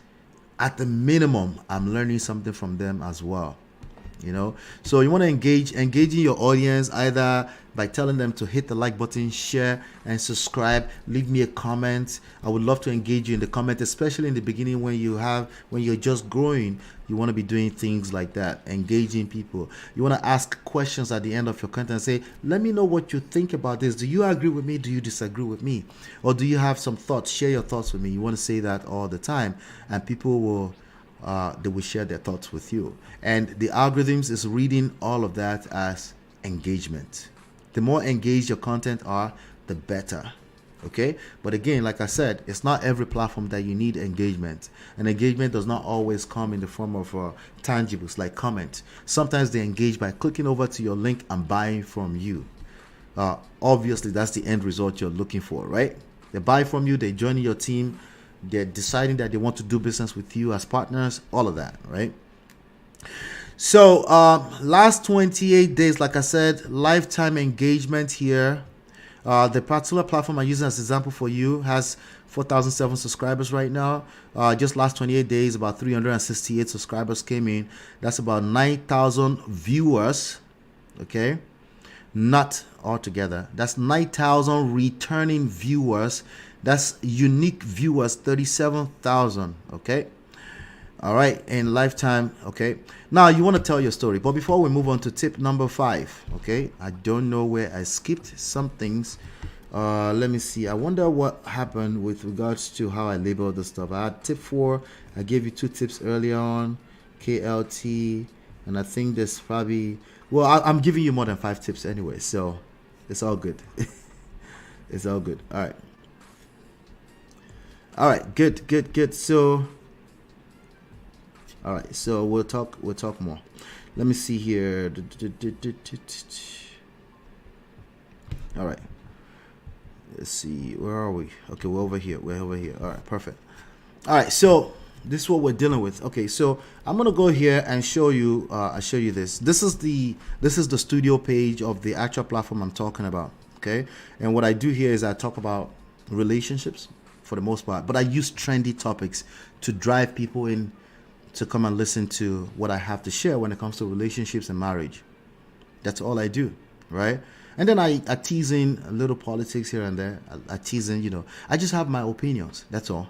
at the minimum, I'm learning something from them as well. So you want to engaging your audience either by telling them to hit the like button, share and subscribe, leave me a comment. I would love to engage you in the comment, especially in the beginning when you're just growing. You want to be doing things like that, engaging people. You want to ask questions at the end of your content and say, let me know what you think about this. Do you agree with me? Do you disagree with me? Or do you have some thoughts? Share your thoughts with me. You want to say that all the time, and people will they will share their thoughts with you. And the algorithms is reading all of that as engagement. The more engaged your content are, the better. Okay, but again, like I said, it's not every platform that you need engagement, and engagement does not always come in the form of tangibles like comment. Sometimes they engage by clicking over to your link and buying from you. Obviously that's the end result you're looking for, right? They buy from you, they join your team, they're deciding that they want to do business with you as partners, all of that, right? So last 28 days, like I said, lifetime engagement here. The particular platform I'm using as an example for you has 4,007 subscribers right now. Just last 28 days, about 368 subscribers came in. That's about 9,000 viewers. Okay, not altogether. That's 9,000 returning viewers. That's unique viewers, 37,000. Okay. All right, in lifetime. Okay, now you want to tell your story, but before we move on to tip number 5, okay, I don't know where I skipped some things. Let me see. I wonder what happened with regards to how I labeled the stuff. I had tip 4. I gave you 2 tips earlier on, KLT, and I think there's probably, well, I'm giving you more than 5 tips anyway, so it's all good. It's all good. All right, good. So all right, so we'll talk more. Let me see here. All right, let's see, where are we? Okay, we're over here. All right, perfect. All right, so this is what we're dealing with. Okay, so I'm gonna go here and show you. I'll show you this. This is the studio page of the actual platform I'm talking about. Okay, and what I do here is I talk about relationships for the most part, but I use trendy topics to drive people in to come and listen to what I have to share when it comes to relationships and marriage. That's all I do, right? And then I tease in a little politics here and there. I tease in, I just have my opinions. That's all,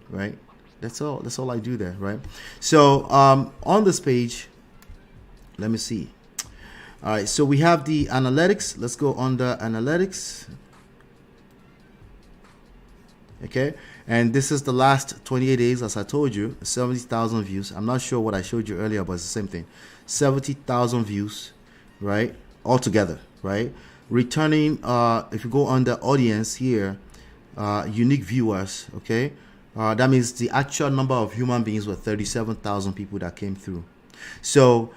right? That's all I do there, right? So on this page, let me see. All right, so we have the analytics. Let's go under analytics. Okay, and this is the last 28 days, as I told you, 70,000 views. I'm not sure what I showed you earlier, but it's the same thing. 70,000 views, right? Altogether, right? Returning, if you go under audience here, unique viewers, okay? That means the actual number of human beings were 37,000 people that came through. So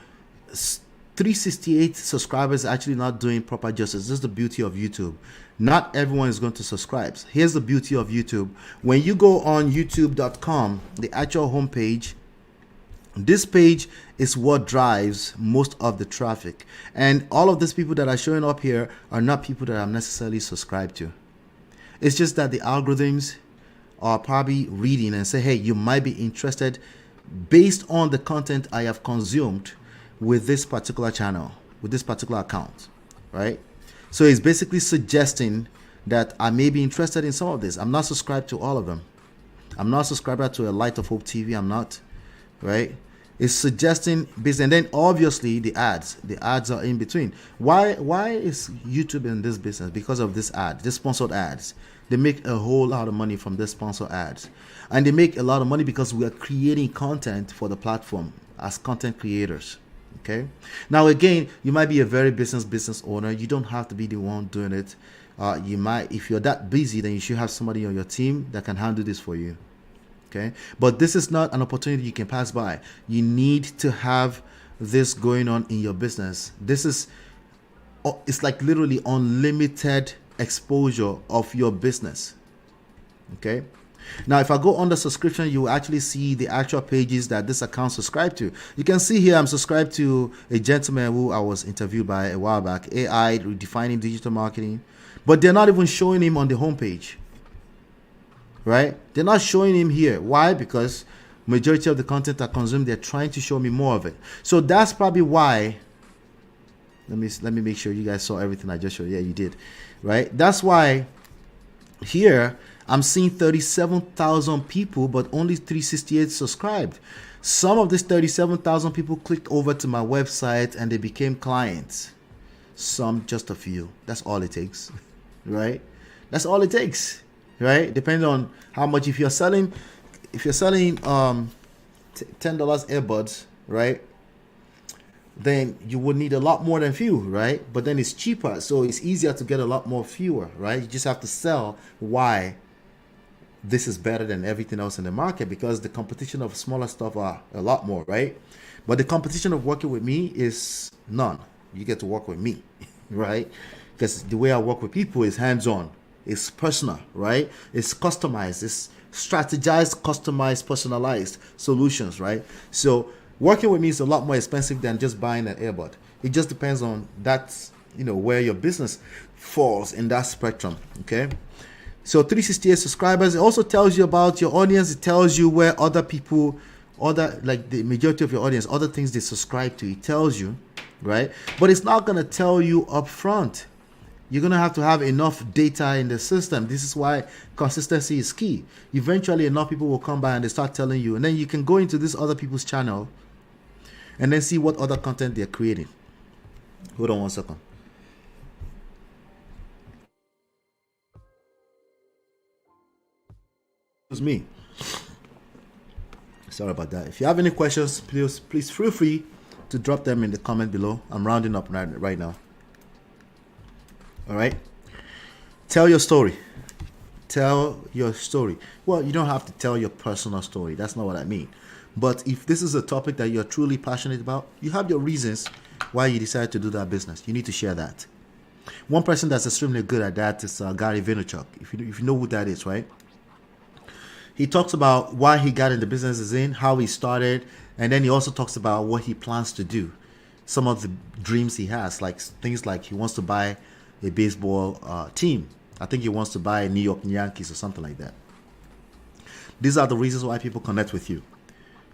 368 subscribers are actually not doing proper justice. This is the beauty of YouTube. Not everyone is going to subscribe. Here's the beauty of YouTube. When you go on youtube.com, the actual homepage, this page is what drives most of the traffic. And all of these people that are showing up here are not people that I'm necessarily subscribed to. It's just that the algorithms are probably reading and say, hey, you might be interested based on the content I have consumed with this particular channel, with this particular account, right? So it's basically suggesting that I may be interested in some of this. I'm not subscribed to all of them. I'm not subscribed to a Light of Hope TV. I'm not, right? It's suggesting business, and then obviously the ads are in between. Why is YouTube in this business? Because of this ad, this sponsored ads. They make a whole lot of money from this sponsored ads, and they make a lot of money because we are creating content for the platform as content creators. Okay. Now again, you might be a very business owner. You don't have to be the one doing it. You might, if you're that busy, then you should have somebody on your team that can handle this for you. Okay. But this is not an opportunity you can pass by. You need to have this going on in your business. This is, it's like literally unlimited exposure of your business. Okay. Now, if I go under subscription, you will actually see the actual pages that this account subscribed to. You can see here I'm subscribed to a gentleman who I was interviewed by a while back, AI, redefining digital marketing. But they're not even showing him on the homepage, right? They're not showing him here. Why? Because majority of the content I consume, they're trying to show me more of it. So that's probably why. Let me make sure you guys saw everything I just showed. Yeah, you did, right? That's why here I'm seeing 37,000 people, but only 368 subscribed. Some of these 37,000 people clicked over to my website and they became clients. Some, just a few. That's all it takes, right? That's all it takes, right? Depending on how much. If you're selling $10 earbuds, right, then you would need a lot more than few, right? But then it's cheaper, so it's easier to get a lot more fewer, right? You just have to sell why this is better than everything else in the market, because the competition of smaller stuff are a lot more, right? But the competition of working with me is none. You get to work with me, right? Because the way I work with people is hands-on, it's personal, right? It's customized, it's strategized, customized, personalized solutions, right? So working with me is a lot more expensive than just buying an earbud. It just depends on that's, where your business falls in that spectrum, okay? So 368 subscribers. It also tells you about your audience. It tells you where other people, like the majority of your audience, other things they subscribe to. It tells you, right? But it's not going to tell you up front. You're going to have enough data in the system. This is why consistency is key. Eventually, enough people will come by and they start telling you. And then you can go into this other people's channel and then see what other content they're creating. Hold on one second. Me. Sorry about that. If you have any questions, please feel free to drop them in the comment below. I'm rounding up right now. All right. Tell your story. Tell your story. Well, you don't have to tell your personal story. That's not what I mean. But if this is a topic that you're truly passionate about, you have your reasons why you decided to do that business. You need to share that. One person that's extremely good at that is Gary Vaynerchuk. If you know who that is, right? He talks about why he got into business he's in, how he started, and then he also talks about what he plans to do. Some of the dreams he has, like things like he wants to buy a baseball team. I think he wants to buy a New York Yankees or something like that. These are the reasons why people connect with you.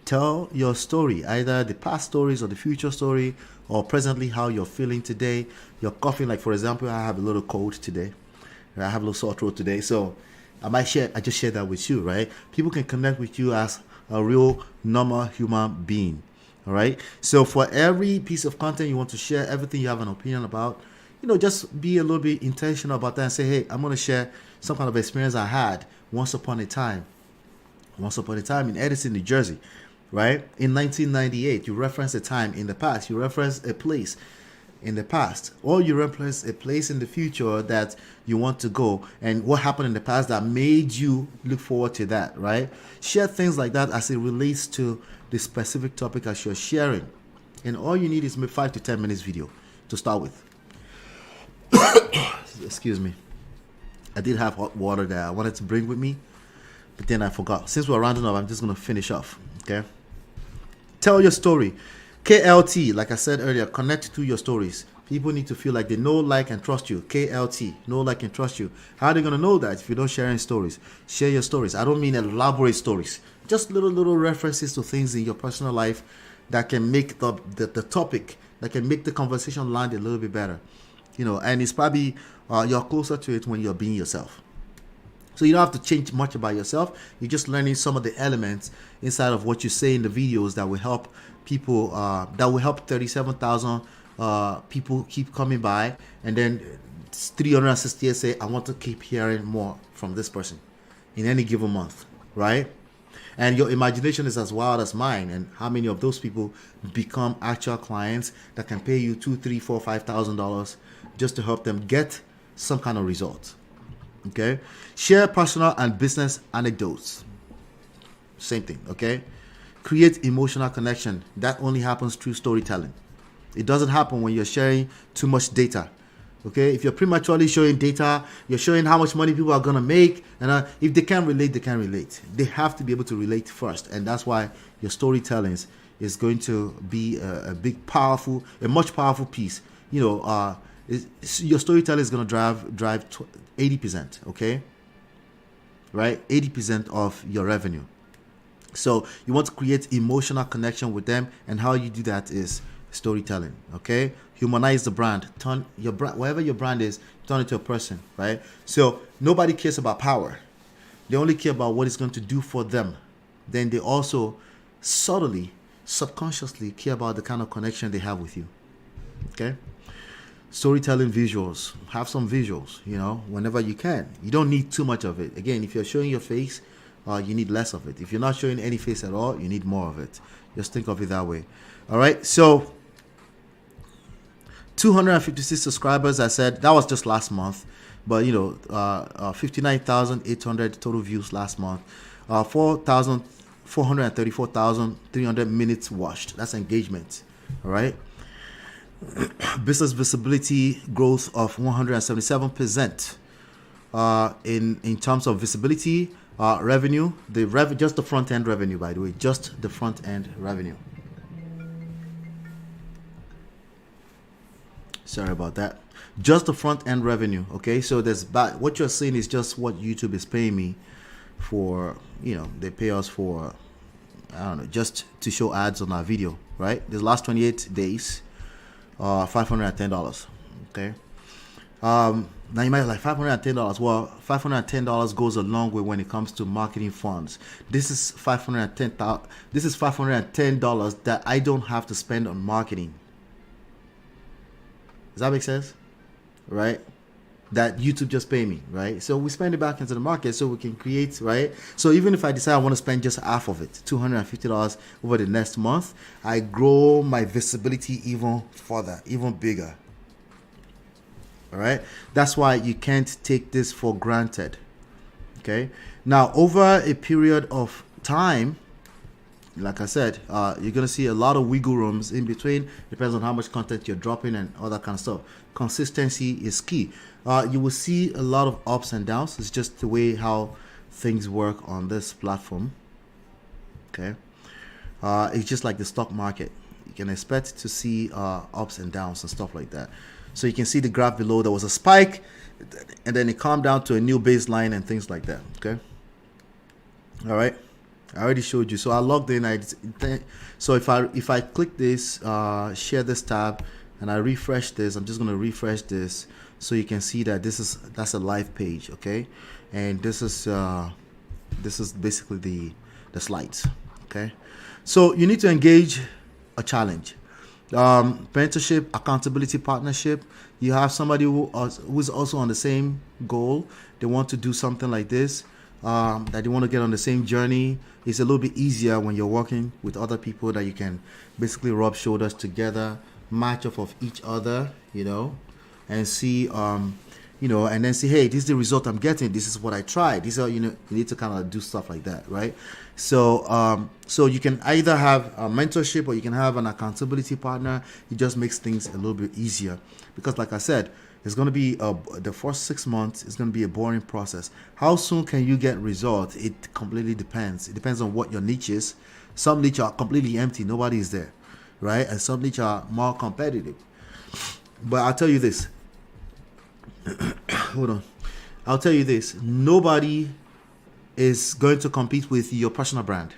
Tell your story, either the past stories or the future story, or presently how you're feeling today. You're coughing, like for example, I have a little cold today. I have a little sore throat today, so I just share that with you, right? People can connect with you as a real normal human being, all right? So for every piece of content you want to share, everything you have an opinion about, just be a little bit intentional about that and say, hey, I'm going to share some kind of experience I had once upon a time in Edison, New Jersey, right? In 1998, you reference a time in the past, you reference a place. in the past, or you reference a place in the future that you want to go, and what happened in the past that made you look forward to that, right? Share things like that as it relates to the specific topic as you're sharing. And all you need is maybe 5 to 10 minutes video to start with. Excuse me. I did have hot water that I wanted to bring with me, but then I forgot. Since we're rounding up, I'm just going to finish off. Okay. Tell your story. KLT, like I said earlier, connect to your stories. People need to feel like they know, like, and trust you. KLT, know, like, and trust you. How are they going to know that if you don't share any stories? Share your stories. I don't mean elaborate stories. Just little references to things in your personal life that can make the topic, that can make the conversation land a little bit better. You know, and it's probably you're closer to it when you're being yourself. So you don't have to change much about yourself. You're just learning some of the elements inside of what you say in the videos that will help people, that will help 37,000 people keep coming by. And then 368 say, I want to keep hearing more from this person in any given month, right? And your imagination is as wild as mine. And how many of those people become actual clients that can pay you $2, $3, $4, $5,000 just to help them get some kind of result? Okay. Share personal and business anecdotes. Same thing. Okay. Create emotional connection. That only happens through storytelling. It doesn't happen when you're sharing too much data. Okay. If you're prematurely showing data, you're showing how much money people are going to make. And if they can't relate, they can't relate. They have to be able to relate first. And that's why your storytelling is going to be a much powerful piece. You know, your storytelling is going to drive 80%, okay? Right? 80% of your revenue. So you want to create emotional connection with them, and how you do that is storytelling, okay? Humanize the brand. Turn your brand, wherever your brand is, turn it to a person, right? So nobody cares about power. They only care about what it's going to do for them. Then they also subtly, subconsciously care about the kind of connection they have with you, okay? Storytelling visuals. Have some visuals, you know, whenever you can. You don't need too much of it. Again, if you're showing your face, you need less of it. If you're not showing any face at all, you need more of it. Just think of it that way. All right. So 256 subscribers. I said that was just last month, but you know, 59,800 total views last month. 434,300 minutes watched. That's engagement. All right. Business visibility growth of 177%. In terms of visibility, revenue, just the front end revenue, by the way, just the front end revenue. Sorry about that. Just the front end revenue. Okay, so what you're seeing is just what YouTube is paying me for. You know, they pay us for, I don't know, just to show ads on our video, right? The last 28 days. $510. Okay. Now you might be like, $510. Well, $510 goes a long way when it comes to marketing funds. This is $510. This is $510 that I don't have to spend on marketing. Does that make sense? Right? That YouTube just pay me, right? So we spend it back into the market so we can create, right? So even if I decide I want to spend just half of it, $250 over the next month, I grow my visibility even further, even bigger. All right? That's why you can't take this for granted. Okay? Now, over a period of time, like I said, you're going to see a lot of wiggle rooms in between. Depends on how much content you're dropping and all that kind of stuff. Consistency is key. You will see a lot of ups and downs. It's just the way how things work on this platform. Okay. It's just like the stock market. You can expect to see ups and downs and stuff like that. So you can see the graph below. There was a spike, and then it calmed down to a new baseline and things like that. Okay. All right. I already showed you. So I logged in. So if I click this, share this tab, and I refresh this, I'm just going to refresh this so you can see that that's a live page, okay? And this is basically the slides, okay? So you need to engage a challenge. Mentorship, accountability, partnership. You have somebody who's also on the same goal. They want to do something like this. That you want to get on the same journey. It's a little bit easier when you're working with other people that you can basically rub shoulders together, match off of each other, and see, and then say, hey, this is the result I'm getting. This is what I tried. These are, you need to kind of do stuff like that, right? So you can either have a mentorship or you can have an accountability partner. It just makes things a little bit easier because, like I said, it's going to be the first 6 months is going to be a boring process. How soon can you get results? It completely depends. It depends on what your niche is. Some niche are completely empty. Nobody is there, right? And some niche are more competitive. But I'll tell you this. Hold on. I'll tell you this. Nobody is going to compete with your personal brand.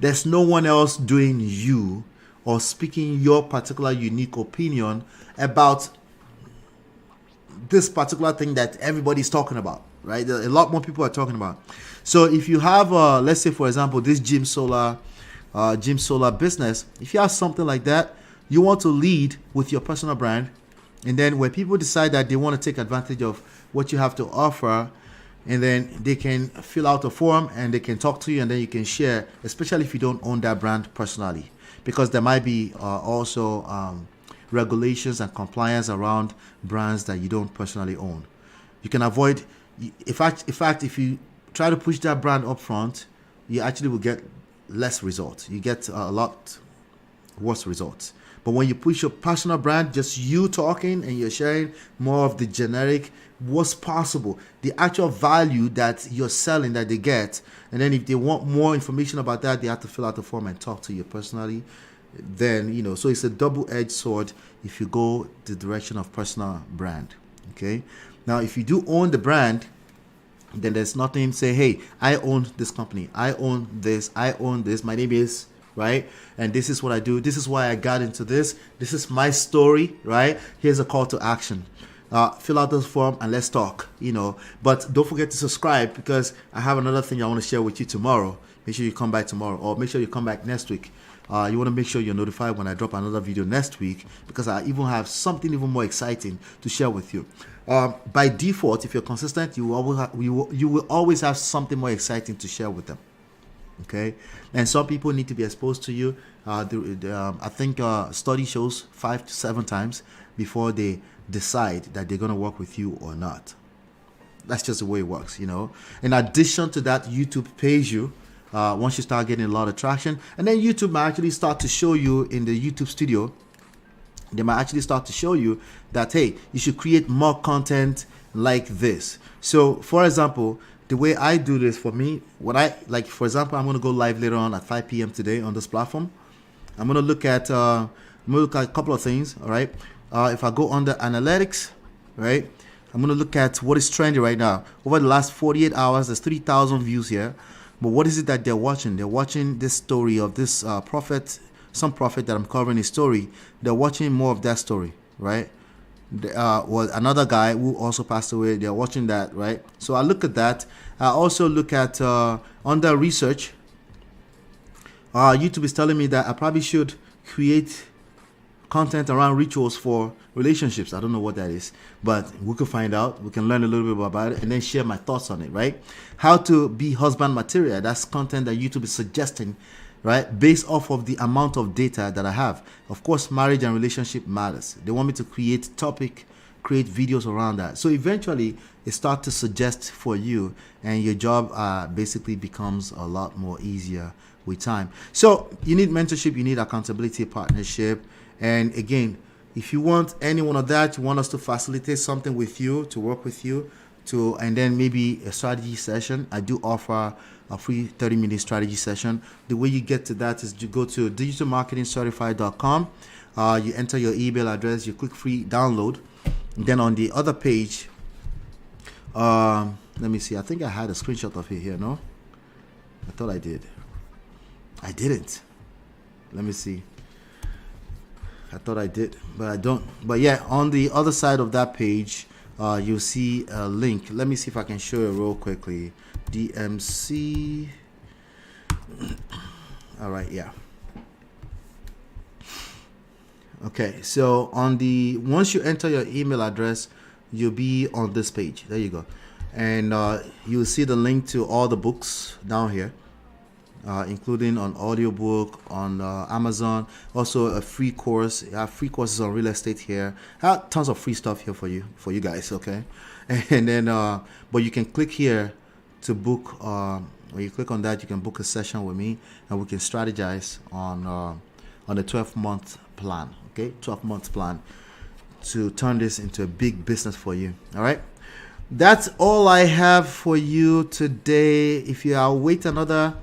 There's no one else doing you or speaking your particular unique opinion about this particular thing that everybody's talking about, right? A lot more people are talking about. So if you have, let's say, for example, this gym solar business, if you have something like that, you want to lead with your personal brand. And then when people decide that they want to take advantage of what you have to offer, and then they can fill out a form and they can talk to you and then you can share, especially if you don't own that brand personally, because there might be also regulations and compliance around brands that you don't personally own. You can avoid, in fact, if you try to push that brand up front, you actually will get less results. You get a lot worse results. But when you push your personal brand, just you talking and you're sharing more of the generic, what's possible, the actual value that you're selling that they get, and then if they want more information about that, they have to fill out the form and talk to you personally. Then, so it's a double-edged sword if you go the direction of personal brand. Okay. Now, if you do own the brand, then there's nothing say, hey, I own this company. I own this. My name is, right? And this is what I do. This is why I got into this. This is my story, right? Here's a call to action. Fill out this form and let's talk, But don't forget to subscribe because I have another thing I want to share with you tomorrow. Make sure you come back tomorrow or make sure you come back next week. You want to make sure you're notified when I drop another video next week because I even have something even more exciting to share with you. By default, if you're consistent, you will always have something more exciting to share with them. Okay, and some people need to be exposed to you. I think study shows 5 to 7 times before they decide that they're going to work with you or not. That's just the way it works, In addition to that, YouTube pays you once you start getting a lot of traction, and then YouTube might actually start to show you in the YouTube studio. They might actually start to show you that, hey, you should create more content like this. So, for example, the way I do this for me, for example, I'm going to go live later on at 5 p.m. today on this platform. I'm going to look at a couple of things, all right? If I go under analytics, right, I'm going to look at what is trending right now. Over the last 48 hours, there's 3,000 views here. But what is it that they're watching? They're watching this story of this some prophet that I'm covering his story. They're watching more of that story, right? Another guy who also passed away, they're watching that, right? So I look at that. I also look at under research. YouTube is telling me that I probably should create content around rituals for relationships. I don't know what that is, but we can find out. We can learn a little bit about it and then share my thoughts on it, right? How to be husband material. That's content that YouTube is suggesting, right? Based off of the amount of data that I have. Of course, marriage and relationship matters. They want me to create videos around that. So eventually it starts to suggest for you and your job basically becomes a lot more easier with time. So you need mentorship, you need accountability, partnership. And again, if you want any one of that, you want us to facilitate something with you, to work with you, and then maybe a strategy session, I do offer a free 30-minute strategy session. The way you get to that is you go to digitalmarketingcertified.com. You enter your email address, you click free download. And then on the other page, let me see. I think I had a screenshot of it here, no? I thought I did. I didn't. Let me see. I thought I did, but I don't. But yeah, on the other side of that page, you'll see a link. Let me see if I can show it real quickly. DMC. All right, yeah. Okay, so once you enter your email address, you'll be on this page. There you go. And you'll see the link to all the books down here. including on audiobook on Amazon. Also a free course. I have free courses on real estate here. I have tons of free stuff here for you guys. Okay, and then but you can click here to book. When you click on that, you can book a session with me, and we can strategize on the 12-month plan. Okay, 12-month plan to turn this into a big business for you. All right. That's all I have for you today. If you wait another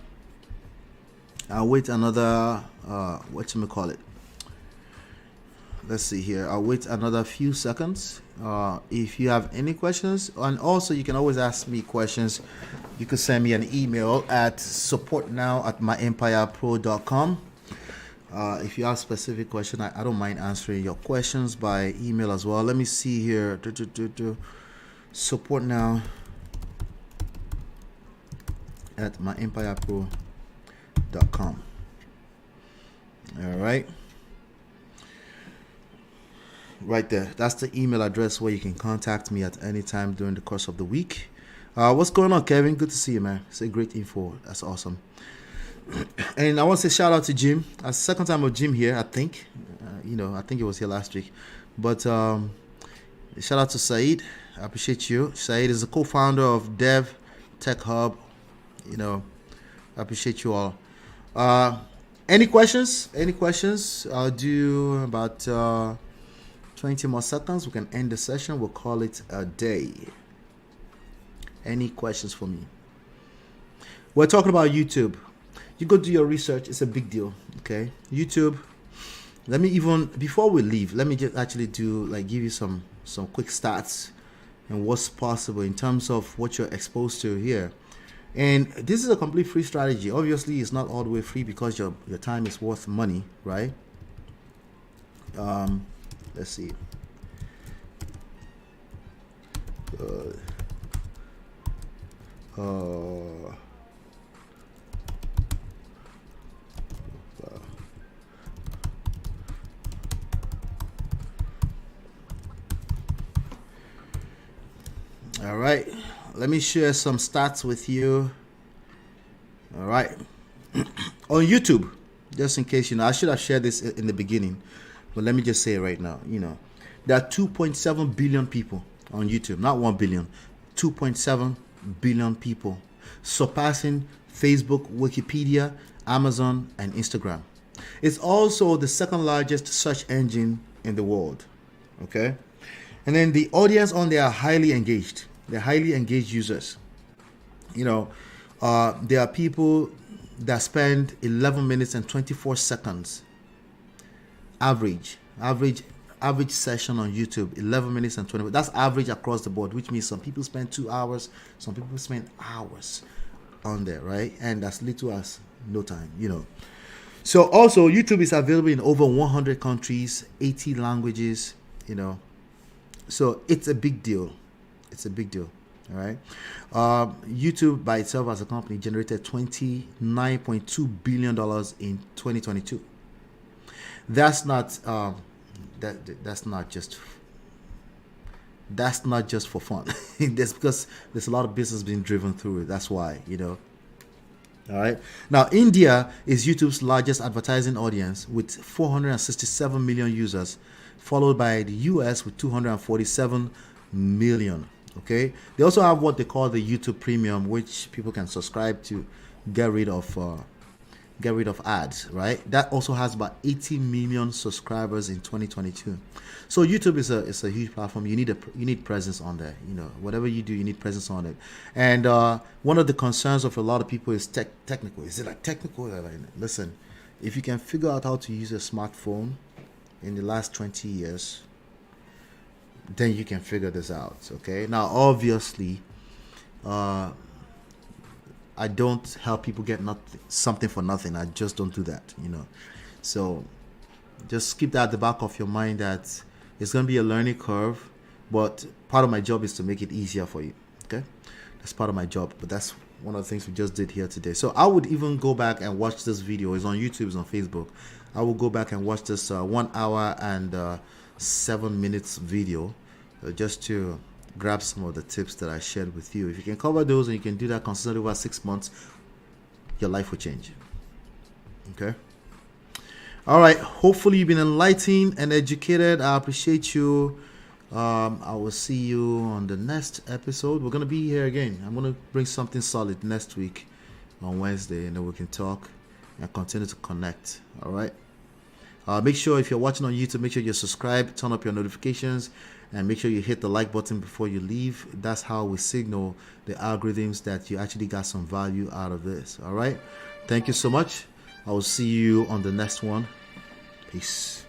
whatchamacallit. Let's see here. I'll wait another few seconds. If you have any questions, and also you can always ask me questions. You can send me an email at supportnow@myempirepro.com. If you have specific question, I don't mind answering your questions by email as well. Let me see here. Support now at myempirepro.com. All right. Right there. That's the email address where you can contact me at any time during the course of the week. What's going on, Kevin? Good to see you, man. It's a great info. That's awesome. And I want to say shout out to Jim. That's the second time of Jim here, I think. I think it was here last week. But shout out to Saeed. I appreciate you. Saeed is a co-founder of Dev Tech Hub. I appreciate you all. Any questions? I'll do about 20 more seconds. We can end the session. We'll call it a day. Any questions for me? We're talking about YouTube. You go do your research. It's a big deal. Okay, YouTube. Before we leave, let me just actually give you some quick stats and what's possible in terms of what you're exposed to here. And this is a complete free strategy. Obviously, it's not all the way free because your time is worth money, right? Let's see. All right, let me share some stats with you. All right, on YouTube, just in case I should have shared this in the beginning, but let me just say it right now. There are 2.7 billion people on YouTube, not 1 billion, 2.7 billion people, surpassing Facebook, Wikipedia, Amazon, and Instagram. It's also the second largest search engine in the world. Okay, and then the audience on there are highly engaged. They're highly engaged users. There are people that spend 11 minutes and 24 seconds average session on YouTube, 11 minutes and 20. That's average across the board, which means some people spend 2 hours, some people spend hours on there, right? And that's little as no time, So also YouTube is available in over 100 countries, 80 languages, So it's a big deal. All right. YouTube by itself as a company generated $29.2 billion in 2022. That's not that's not just for fun. That's because there's a lot of business being driven through it. That's why, All right. Now, India is YouTube's largest advertising audience with 467 million users, followed by the US with 247 million. Okay. They also have what they call the YouTube Premium, which people can subscribe to get rid of ads, right? That also has about 80 million subscribers in 2022. So YouTube is a huge platform. You need presence on there. Whatever you do, you need presence on it. And one of the concerns of a lot of people is technical. Is it technical? Listen, if you can figure out how to use a smartphone in the last 20 years, then you can figure this out. Okay. Now, obviously, I don't help people get something for nothing. I just don't do that, So just keep that at the back of your mind that it's going to be a learning curve, but part of my job is to make it easier for you. Okay. That's part of my job, but that's one of the things we just did here today. So I would even go back and watch this video. It's on YouTube, it's on Facebook. I will go back and watch this 1 hour and 7 minutes video just to grab some of the tips that I shared with you. If you can cover those and you can do that consistently over 6 months, your life will change. Okay. All right. Hopefully you've been enlightened and educated. I appreciate you. I will see you on the next episode. We're gonna be here again. I'm gonna bring something solid next week on Wednesday, and then we can talk and continue to connect. All right. Make sure if you're watching on YouTube, make sure you subscribe, turn up your notifications, and make sure you hit the like button before you leave. That's how we signal the algorithms that you actually got some value out of this. All right. Thank you so much. I will see you on the next one. Peace.